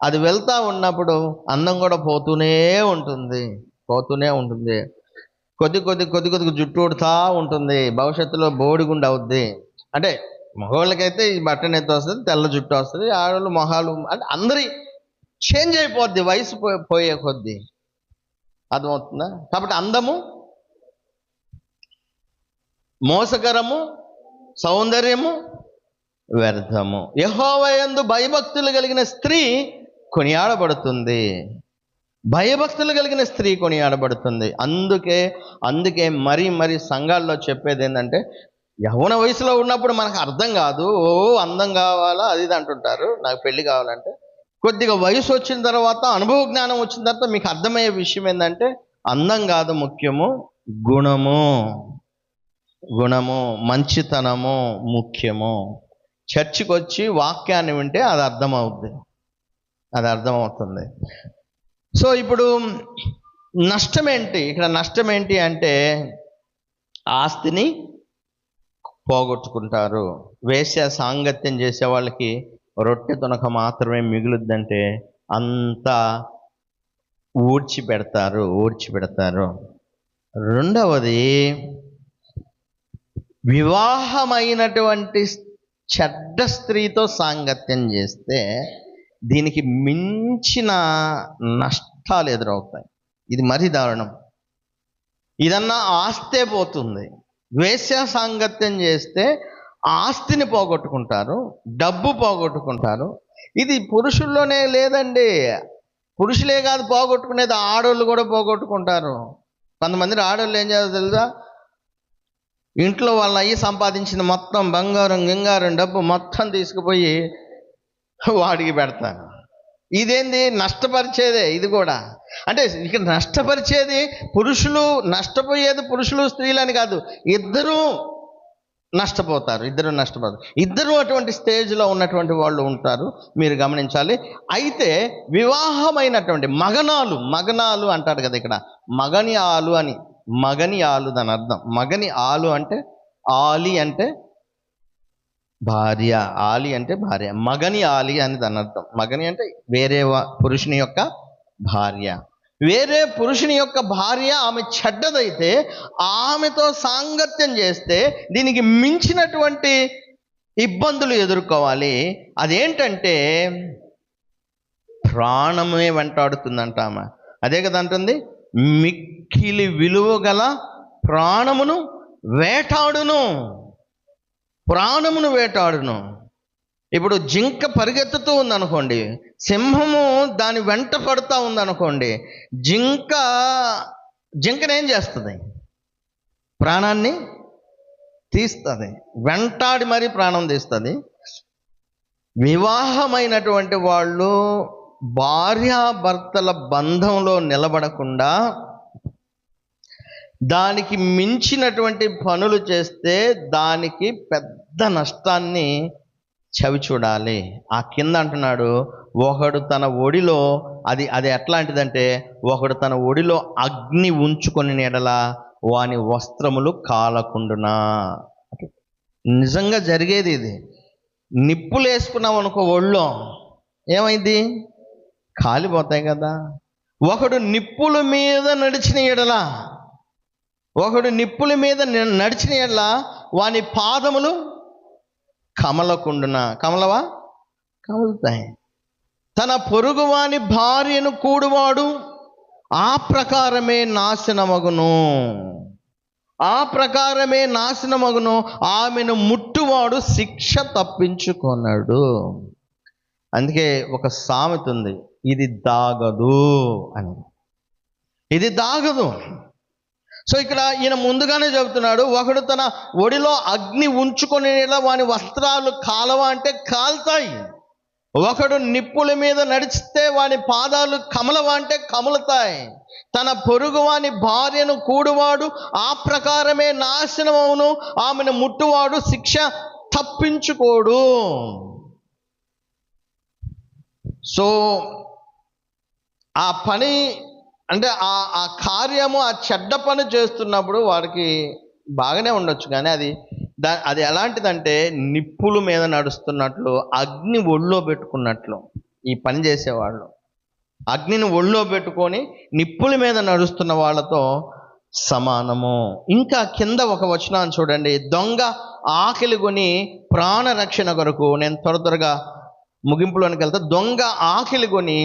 అది వెళ్తూ ఉన్నప్పుడు అందం కూడా పోతూనే ఉంటుంది. కొద్ది జుట్టు ఊడుతూ ఉంటుంది, భవిష్యత్తులో బోడిగుండు అవుద్ది. అంటే మగవాళ్ళకైతే ఈ బట్టన్ ఎత్తు వస్తుంది, తెల్ల జుట్టు వస్తుంది, ఆడవాళ్ళు మొహాలు అంటే అందరి చేంజ్ అయిపోద్ది వయసు పోయే కొద్దీ. అర్థమవుతుందా? కాబట్టి అందము మోసకరము, సౌందర్యము వ్యర్థము. యెహోవా యందు భయభక్తులు కలిగిన స్త్రీ కొనియాడబడుతుంది, భయభక్తులు కలిగిన స్త్రీ కొనియాడబడుతుంది. అందుకే మరి సంఘాల్లో చెప్పేది ఏంటంటే, యవ్వన వయసులో ఉన్నప్పుడు మనకు అర్థం కాదు, అందం కావాలా అది ఇది అంటుంటారు, నాకు పెళ్లి కావాలంటే. కొద్దిగా వయసు వచ్చిన తర్వాత, అనుభవ జ్ఞానం వచ్చిన తర్వాత మీకు అర్థమయ్యే విషయం ఏంటంటే, అందం కాదు ముఖ్యము, గుణము, మంచితనము ముఖ్యము. చర్చికి వచ్చి వాక్యాన్ని వింటే అది అర్థమవుతుంది. సో ఇప్పుడు నష్టం ఏంటి అంటే ఆస్తిని పోగొట్టుకుంటారు. వేశ్య సాంగత్యం చేసే వాళ్ళకి రొట్టె తునక మాత్రమే మిగులుద్దంటే అంతా ఊడ్చిపెడతారు. రెండవది, వివాహమైనటువంటి చెడ్డ స్త్రీతో సాంగత్యం చేస్తే దీనికి మించిన నష్టాలు ఎదురవుతాయి. ఇది మరీ దారుణం. ఇదన్నా ఆస్తే పోతుంది. వేశ్య సాంగత్యం చేస్తే ఆస్తిని పోగొట్టుకుంటారు, డబ్బు పోగొట్టుకుంటారు. ఇది పురుషుల్లోనే లేదండి, పురుషులే కాదు పోగొట్టుకునేది, ఆడోళ్ళు కూడా పోగొట్టుకుంటారు. కొంతమంది ఆడోళ్ళు ఏం చేయాలో తెలుసా, ఇంట్లో వాళ్ళ అయ్యి సంపాదించిన మొత్తం బంగారం డబ్బు మొత్తం తీసుకుపోయి వాడికి పెడతారు. ఇదేంది? నష్టపరిచేదే ఇది కూడా. అంటే ఇక్కడ నష్టపరిచేది పురుషులు, నష్టపోయేది పురుషులు స్త్రీలని కాదు, ఇద్దరూ నష్టపోతారు, ఇద్దరు నష్టపోతారు. ఇద్దరు అటువంటి స్టేజ్లో ఉన్నటువంటి వాళ్ళు ఉంటారు, మీరు గమనించాలి. అయితే వివాహమైనటువంటి మగనాలు, మగనాలు అంటారు కదా ఇక్కడ, మగని ఆలు అని, మగని ఆలు దాని అర్థం. మగని ఆలు అంటే, ఆలి అంటే భార్య, ఆలి అంటే భార్య, మగని ఆలి అని దాని అర్థం. మగని అంటే వేరే పురుషుని యొక్క భార్య. వేరే పురుషుని యొక్క భార్య ఆమె చెడ్డదైతే ఆమెతో సాంగత్యం చేస్తే దీనికి మించినటువంటి ఇబ్బందులు ఎదుర్కోవాలి. అదేంటంటే ప్రాణమే వెంటాడుతుందంట ఆమె. అదే కదా అంటుంది, మిక్కిలి విలువ గల ప్రాణమును వేటాడును, ప్రాణమును వేటాడును. ఇప్పుడు జింక పరిగెత్తుతూ ఉందనుకోండి, సింహము దాని వెంట పడుతూ ఉందనుకోండి, జింకనేం చేస్తుంది? ప్రాణాన్ని తీస్తుంది, వెంటాడి మరీ ప్రాణం తీస్తుంది. వివాహమైనటువంటి వాళ్ళు భార్యాభర్తల బంధంలో నిలబడకుండా దానికి మించినటువంటి పనులు చేస్తే దానికి పెద్ద నష్టాన్ని చవి చూడాలి. ఆ కింద అంటున్నాడు, ఒకడు తన ఒడిలో, అది ఎట్లాంటిదంటే, ఒకడు తన ఒడిలో అగ్ని ఉంచుకొని ఎడల వాని వస్త్రములు కాలకుండునా. నిజంగా జరిగేది ఇది. నిప్పులు వేసుకున్నాం అనుకో ఒళ్ళో, ఏమైంది? కాలిపోతాయి కదా. ఒకడు నిప్పుల మీద నడిచిన ఎడల, ఒకడు నిప్పుల మీద నడిచిన ఎడల వాని పాదములు కమలకుండునా. కమలవా? కమలుతాయి. తన పొరుగువాని భార్యను కూడువాడు ఆ ప్రకారమే నాశనమగును, ఆ ప్రకారమే నాశనమగును. ఆమెను ముట్టువాడు శిక్ష తప్పించుకున్నాడు. అందుకే ఒక సామెత ఉంది, ఇది దాగదు అని. ఇది దాగదు. సో ఇక్కడ ఈయన ముందుగానే చెబుతున్నాడు, ఒకడు తన ఒడిలో అగ్ని ఉంచుకొని వాని వస్త్రాలు కాలవా అంటే కాలుతాయి. ఒకడు నిప్పుల మీద నడిస్తే వాని పాదాలు కమలవా అంటే కమలుతాయి. తన పొరుగు వాని భార్యను కూడువాడు ఆ ప్రకారమే నాశనమవును, ఆమెను ముట్టువాడు శిక్ష తప్పించుకోడు. సో ఆ పని అంటే ఆ కార్యము, ఆ చెడ్డ పని చేస్తున్నప్పుడు వారికి బాగానే ఉండొచ్చు, కానీ అది ఎలాంటిదంటే నిప్పుల మీద నడుస్తున్నట్లు, అగ్ని ఒళ్ళో పెట్టుకున్నట్లు. ఈ పని చేసేవాళ్ళు అగ్నిని ఒళ్ళో పెట్టుకొని నిప్పుల మీద నడుస్తున్న వాళ్ళతో సమానము. ఇంకా కింద ఒక వచనాన్ని చూడండి, దొంగ ఆకలి కొని ప్రాణరక్షణ కొరకు, నేను త్వరగా ముగింపులోనికి వెళ్తా. దొంగ ఆకలి కొని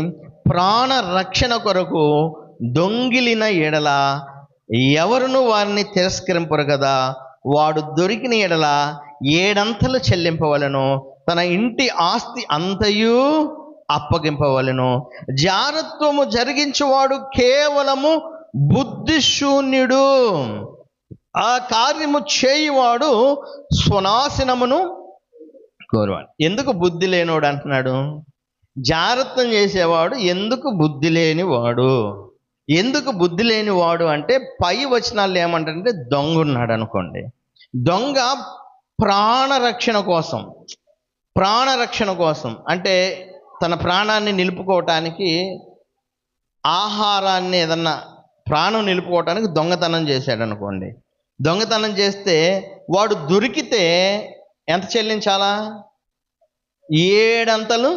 ప్రాణరక్షణ కొరకు దొంగిలిన ఎడల ఎవరును వారిని తిరస్కరింపరు కదా. వాడు దొరికిన ఎడల 7 అంతలు చెల్లింపవలెను, తన ఇంటి ఆస్తి అంతయు అప్పగింపవలెను. జారత్వము జరిగించేవాడు కేవలము బుద్ధిశూన్యుడు, ఆ కార్యము చేయువాడు స్వనాశనమును కోరువాడు. ఎందుకు బుద్ధి లేనివాడు అంటున్నాడు? జారత్వం చేసేవాడు ఎందుకు బుద్ధి లేనివాడు? ఎందుకు బుద్ధి లేనివాడు అంటే పై వచనాలు ఏమంటారంటే, దొంగ ఉన్నాడు అనుకోండి, దొంగ ప్రాణరక్షణ కోసం అంటే తన ప్రాణాన్ని నిలుపుకోవటానికి, ఆహారాన్ని ఏదన్నా ప్రాణం నిలుపుకోవటానికి దొంగతనం చేశాడు అనుకోండి. దొంగతనం చేస్తే వాడు దొరికితే ఎంత చెల్లించాలా? 7 అంతలు.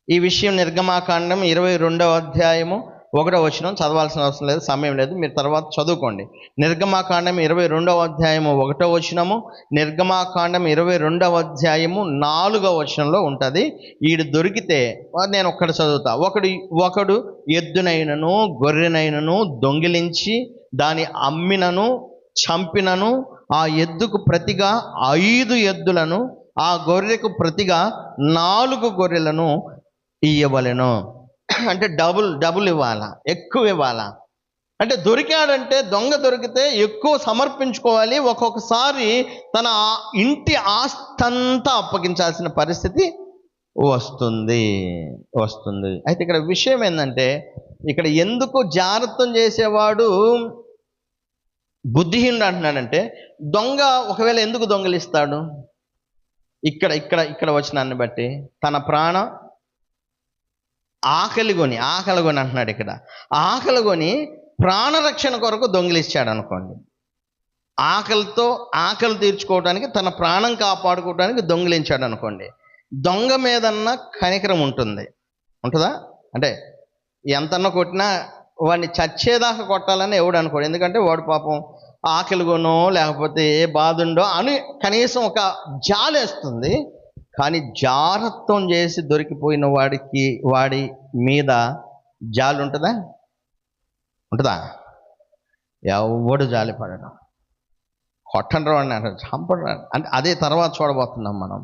ఈ విషయం నిర్గమాకాండం 22వ అధ్యాయము 1వ వచనం చదవాల్సిన అవసరం లేదు, సమయం లేదు, మీరు తర్వాత చదువుకోండి. నిర్గమాకాండం 22వ అధ్యాయము 1వ వచనము, నిర్గమాకాండం 22వ అధ్యాయము 4వ వచనంలో ఉంటుంది. వీడు దొరికితే, నేను ఒక్కటి చదువుతా. ఒకడు ఎద్దునైనను గొర్రెనైనను దొంగిలించి దాని అమ్మినను చంపినను, ఆ ఎద్దుకు ప్రతిగా 5 ఎద్దులను, ఆ గొర్రెకు ప్రతిగా 4 గొర్రెలను ఇయ్యవలెను. అంటే డబుల్ ఇవ్వాలా, ఎక్కువ ఇవ్వాలా. అంటే దొరికాడంటే, దొంగ దొరికితే ఎక్కువ సమర్పించుకోవాలి. ఒక్కొక్కసారి తన ఇంటి ఆస్తంతా అప్పగించాల్సిన పరిస్థితి వస్తుంది. అయితే ఇక్కడ విషయం ఏంటంటే, ఇక్కడ ఎందుకు జాగ్రత్తం చేసేవాడు బుద్ధిహీనుడు అంటున్నాడంటే దొంగ ఒకవేళ ఎందుకు దొంగలిస్తాడు? ఇక్కడ ఇక్కడ ఇక్కడ వచనాన్ని బట్టి తన ప్రాణం ఆకలిగొని అంటున్నాడు. ఇక్కడ ఆకలిగొని ప్రాణరక్షణ కొరకు దొంగిలిచ్చాడు అనుకోండి. ఆకలి తీర్చుకోవడానికి, తన ప్రాణం కాపాడుకోవడానికి దొంగిలించాడు అనుకోండి. దొంగ మీదన్నా కనికరం ఉంటుందా? అంటే ఎంతన్నా కొట్టినా వాడిని చచ్చేదాకా కొట్టాలని ఎవడు అనుకోడు. ఎందుకంటే వాడు పాపం ఆకలిగొనో లేకపోతే ఏ బాధ ఉండో అని కనీసం ఒక జాలేస్తుంది. కానీ జారత్వం చేసి దొరికిపోయిన వాడి మీద జాలి ఉంటుందా? ఎవడు జాలి పడడం, కొట్టండి వాడిని అంటారు, చంపడం అంటే అదే తర్వాత చూడబోతున్నాం మనం.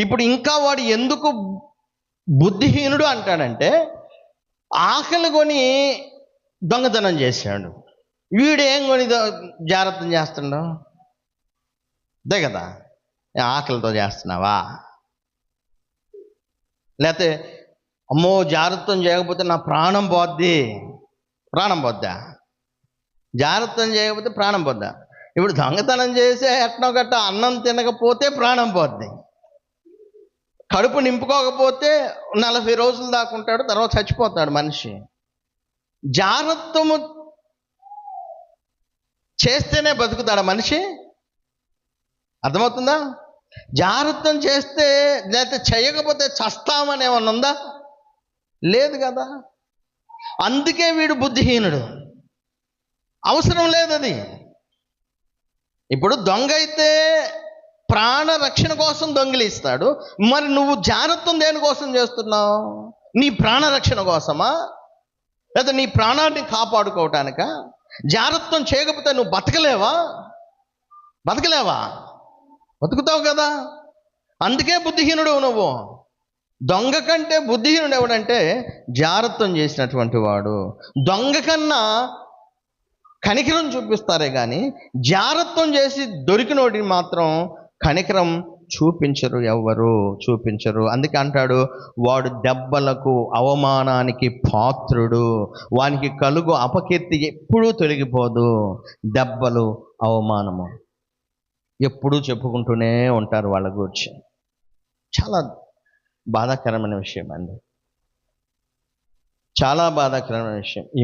ఇప్పుడు ఇంకా వాడు ఎందుకు బుద్ధిహీనుడు అంటాడంటే ఆకలి కొని దొంగతనం చేశాడు. వీడేం కొని జాగ్రత్తం చేస్తుండో అదే కదా, ఆకలితో చేస్తున్నావా? లేకపోతే అమ్మో జాగ్రత్తం చేయకపోతే నా ప్రాణం పోద్దా? జాగ్రత్తం చేయకపోతే ప్రాణం పోద్దా? ఇప్పుడు దొంగతనం చేసే ఎట్నో గట్ట అన్నం తినకపోతే ప్రాణం పోద్ది. కడుపు నింపుకోకపోతే 40 రోజులు దాకా ఉంటాడు, తర్వాత చచ్చిపోతాడు మనిషి. జాగ్రత్తము చేస్తేనే బతుకుతాడా మనిషి? అర్థమవుతుందా? జాగ్రత్తం చేస్తే లేకపోతే చేయకపోతే చస్తామని ఏమన్నా ఉందా? లేదు కదా. అందుకే వీడు బుద్ధిహీనుడు. అవసరం లేదు అది. ఇప్పుడు దొంగ అయితే ప్రాణ రక్షణ కోసం దొంగిలిస్తాడు. మరి నువ్వు జాగ్రత్తం దేనికోసం చేస్తున్నావు? నీ ప్రాణ రక్షణ కోసమా, లేదా నీ ప్రాణాన్ని కాపాడుకోవటానిక? జాగ్రత్తం చేయకపోతే నువ్వు బతకలేవా? బతుకుతావు కదా. అందుకే బుద్ధిహీనుడు నువ్వు. దొంగ కంటే బుద్ధిహీనుడు ఎవడంటే జాగ్రత్తం చేసినటువంటి వాడు. దొంగ కన్నా కనికరం చూపిస్తారే కానీ జాగ్రత్తం చేసి దొరికినోడిని మాత్రం కనికరం చూపించరు. అందుకే అంటాడు, వాడు దెబ్బలకు అవమానానికి పాత్రుడు, వానికి కలుగు అపకీర్తి ఎప్పుడూ తొలగిపోదు. దెబ్బలు అవమానము ఎప్పుడూ చెప్పుకుంటూనే ఉంటారు వాళ్ళ గురించి. చాలా బాధాకరమైన విషయం అండి, చాలా బాధాకరమైన విషయం. ఈ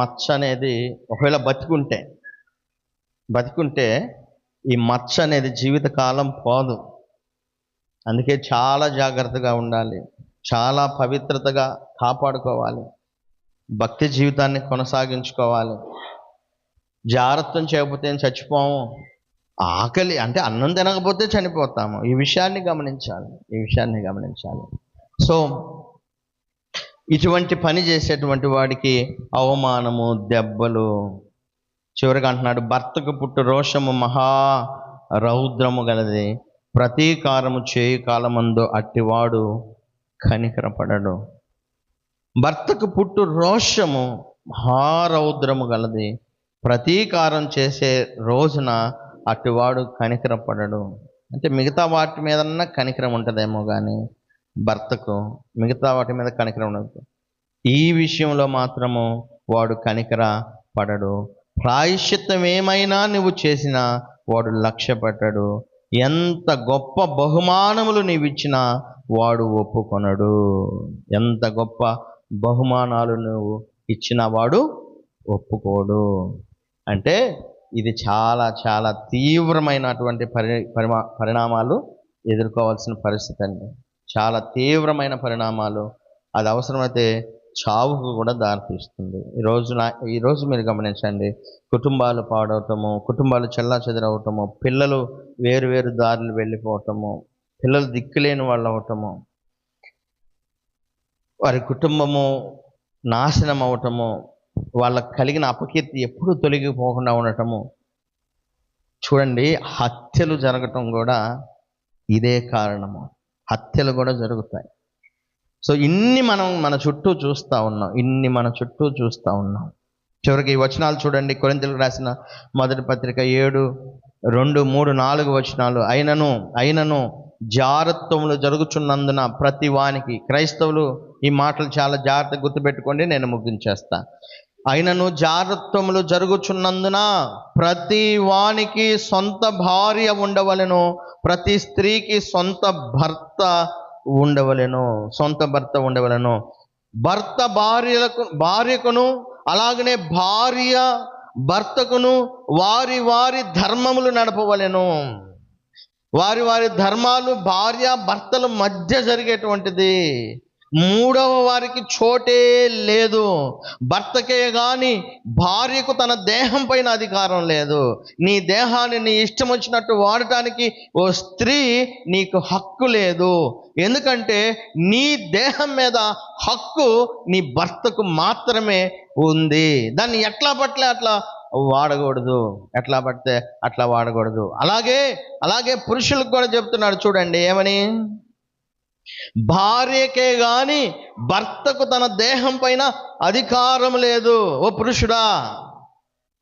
మచ్చ అనేది ఒకవేళ బతికుంటే ఈ మచ్చ అనేది జీవితకాలం పోదు. అందుకే చాలా జాగ్రత్తగా ఉండాలి, చాలా పవిత్రతగా కాపాడుకోవాలి, భక్తి జీవితాన్ని కొనసాగించుకోవాలి. జాగ్రత్తం చేయకపోతే చచ్చిపోము. ఆకలి అంటే అన్నం తినకపోతే చనిపోతాము. ఈ విషయాన్ని గమనించాలి. సో ఇటువంటి పని చేసేటువంటి వాడికి అవమానము, దెబ్బలు. చివరిగా అంటున్నాడు, భర్తకు పుట్టు రోషము మహా రౌద్రము గలది, ప్రతీకారము చేయు కాలమందు అట్టివాడు కనికరపడడు. భర్తకు పుట్టు రోషము మహారౌద్రము గలది, ప్రతీకారం చేసే రోజున అట్టివాడు కనికరపడడు. అంటే మిగతా వాటి మీదన్నా కనికరం ఉంటుందేమో కానీ భర్తకు మిగతా వాటి మీద కనికరం ఉండదు. ఈ విషయంలో మాత్రము వాడు కనికర పడడు. ప్రాయశ్చిత్తం ఏమైనా నువ్వు చేసినా వాడు లక్ష్యపెట్టడు. ఎంత గొప్ప బహుమానములు నీవిచ్చినా వాడు ఒప్పుకొనడు. ఎంత గొప్ప బహుమానాలు నువ్వు ఇచ్చినా వాడు ఒప్పుకోడు. అంటే ఇది చాలా చాలా తీవ్రమైనటువంటి పరిణామాలు ఎదుర్కోవాల్సిన పరిస్థితి అండి. చాలా తీవ్రమైన పరిణామాలు. అది అవసరమైతే చావుకు కూడా దారితీస్తుంది. ఈరోజు మీరు గమనించండి, కుటుంబాలు పాడవటము, కుటుంబాలు చెల్లాచెదరవటము, పిల్లలు వేరు దారులు వెళ్ళిపోవటము, పిల్లలు దిక్కులేని వాళ్ళు అవటము, వారి కుటుంబము నాశనం అవటము, వాళ్ళకు కలిగిన అపకీర్తి ఎప్పుడూ తొలగిపోకుండా ఉండటము. చూడండి, హత్యలు జరగటం కూడా ఇదే కారణము. హత్యలు కూడా జరుగుతాయి. సో ఇన్ని మనం మన చుట్టూ చూస్తూ ఉన్నాం. చివరికి ఈ వచనాలు చూడండి, కొరింథీయులకు రాసిన మొదటి పత్రిక 7:2-3-4 వచనాలు. అయినను జారత్వములు జరుగుచున్నందున ప్రతి వానికి, క్రైస్తవులు ఈ మాటలు చాలా జాగ్రత్తగా గుర్తుపెట్టుకోండి, నేను ముగించేస్తా. అయినను జారత్వములు జరుగుచున్నందున ప్రతి వానికి సొంత భార్య ఉండవలెను, ప్రతి స్త్రీకి సొంత భర్త ఉండవలెను. భర్త భార్యకును అలాగనే భార్య భర్తకును వారి వారి ధర్మములు నడపవలెను. వారి ధర్మాలు భార్య భర్తల మధ్య జరిగేటువంటిది. మూడవ వారికి చోటే లేదు. భర్తకే గాని భార్యకు తన దేహం పైన అధికారం లేదు. నీ దేహాన్ని నీ ఇష్టం వచ్చినట్టు వాడటానికి ఓ స్త్రీ నీకు హక్కు లేదు. ఎందుకంటే నీ దేహం మీద హక్కు నీ భర్తకు మాత్రమే ఉంది. దాన్ని ఎట్లా పట్లే అట్లా వాడకూడదు, ఎట్లా పడితే అట్లా వాడకూడదు. అలాగే పురుషులకు కూడా చెప్తున్నాడు చూడండి, ఏమని? భార్యకే గాని భర్తకు తన దేహం పైన అధికారం లేదు. ఓ పురుషుడా,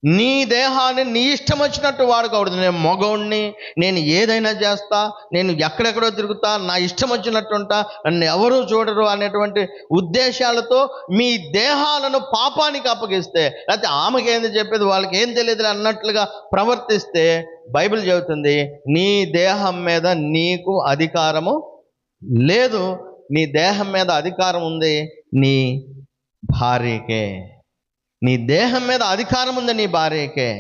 నీ దేహాన్ని నీ ఇష్టం వచ్చినట్టు వాడకూడదు. నేను మగవుణ్ణి, నేను ఏదైనా చేస్తా, నేను ఎక్కడెక్కడో తిరుగుతా, నా ఇష్టం వచ్చినట్టు ఉంటా, నన్ను ఎవరూ చూడరు అనేటువంటి ఉద్దేశాలతో మీ దేహాలను పాపానికి అప్పగిస్తే, లేకపోతే ఆమెకేంది చెప్పేది, వాళ్ళకి ఏం తెలియదు అన్నట్లుగా ప్రవర్తిస్తే బైబిల్ చెబుతుంది నీ దేహం మీద నీకు అధికారము లేదు. నీ దేహం మీద అధికారం ఉంది నీ భార్యకే. నీ దేహం మీద అధికారం ఉంది నీ భార్యకే.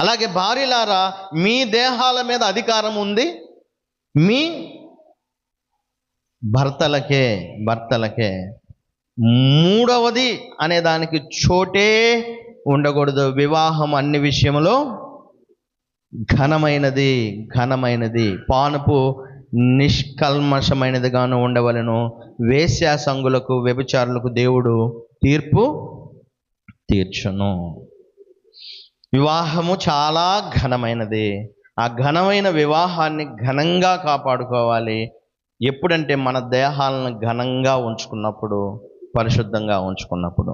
అలాగే భార్యలారా, మీ దేహాల మీద అధికారం ఉంది మీ భర్తలకే. మూడవది అనే దానికి చోటే ఉండకూడదు. వివాహం అన్ని విషయంలో ఘనమైనది, పానుపు నిష్కల్మషమైనదిగాను ఉండవలెను. వేశ్యాసంగులకు వ్యభిచారులకు దేవుడు తీర్పు తీర్చును. వివాహము చాలా ఘనమైనది. ఆ ఘనమైన వివాహాన్ని ఘనంగా కాపాడుకోవాలి. ఎప్పుడంటే మన దేహాలను ఘనంగా ఉంచుకున్నప్పుడు, పరిశుద్ధంగా ఉంచుకున్నప్పుడు.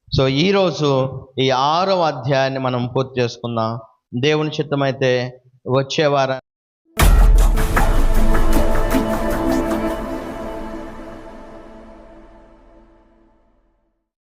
సో ఈరోజు ఈ 6వ అధ్యాయాన్ని మనం పూర్తి చేసుకుందాం. దేవుని చిత్తమైతే వచ్చే వారం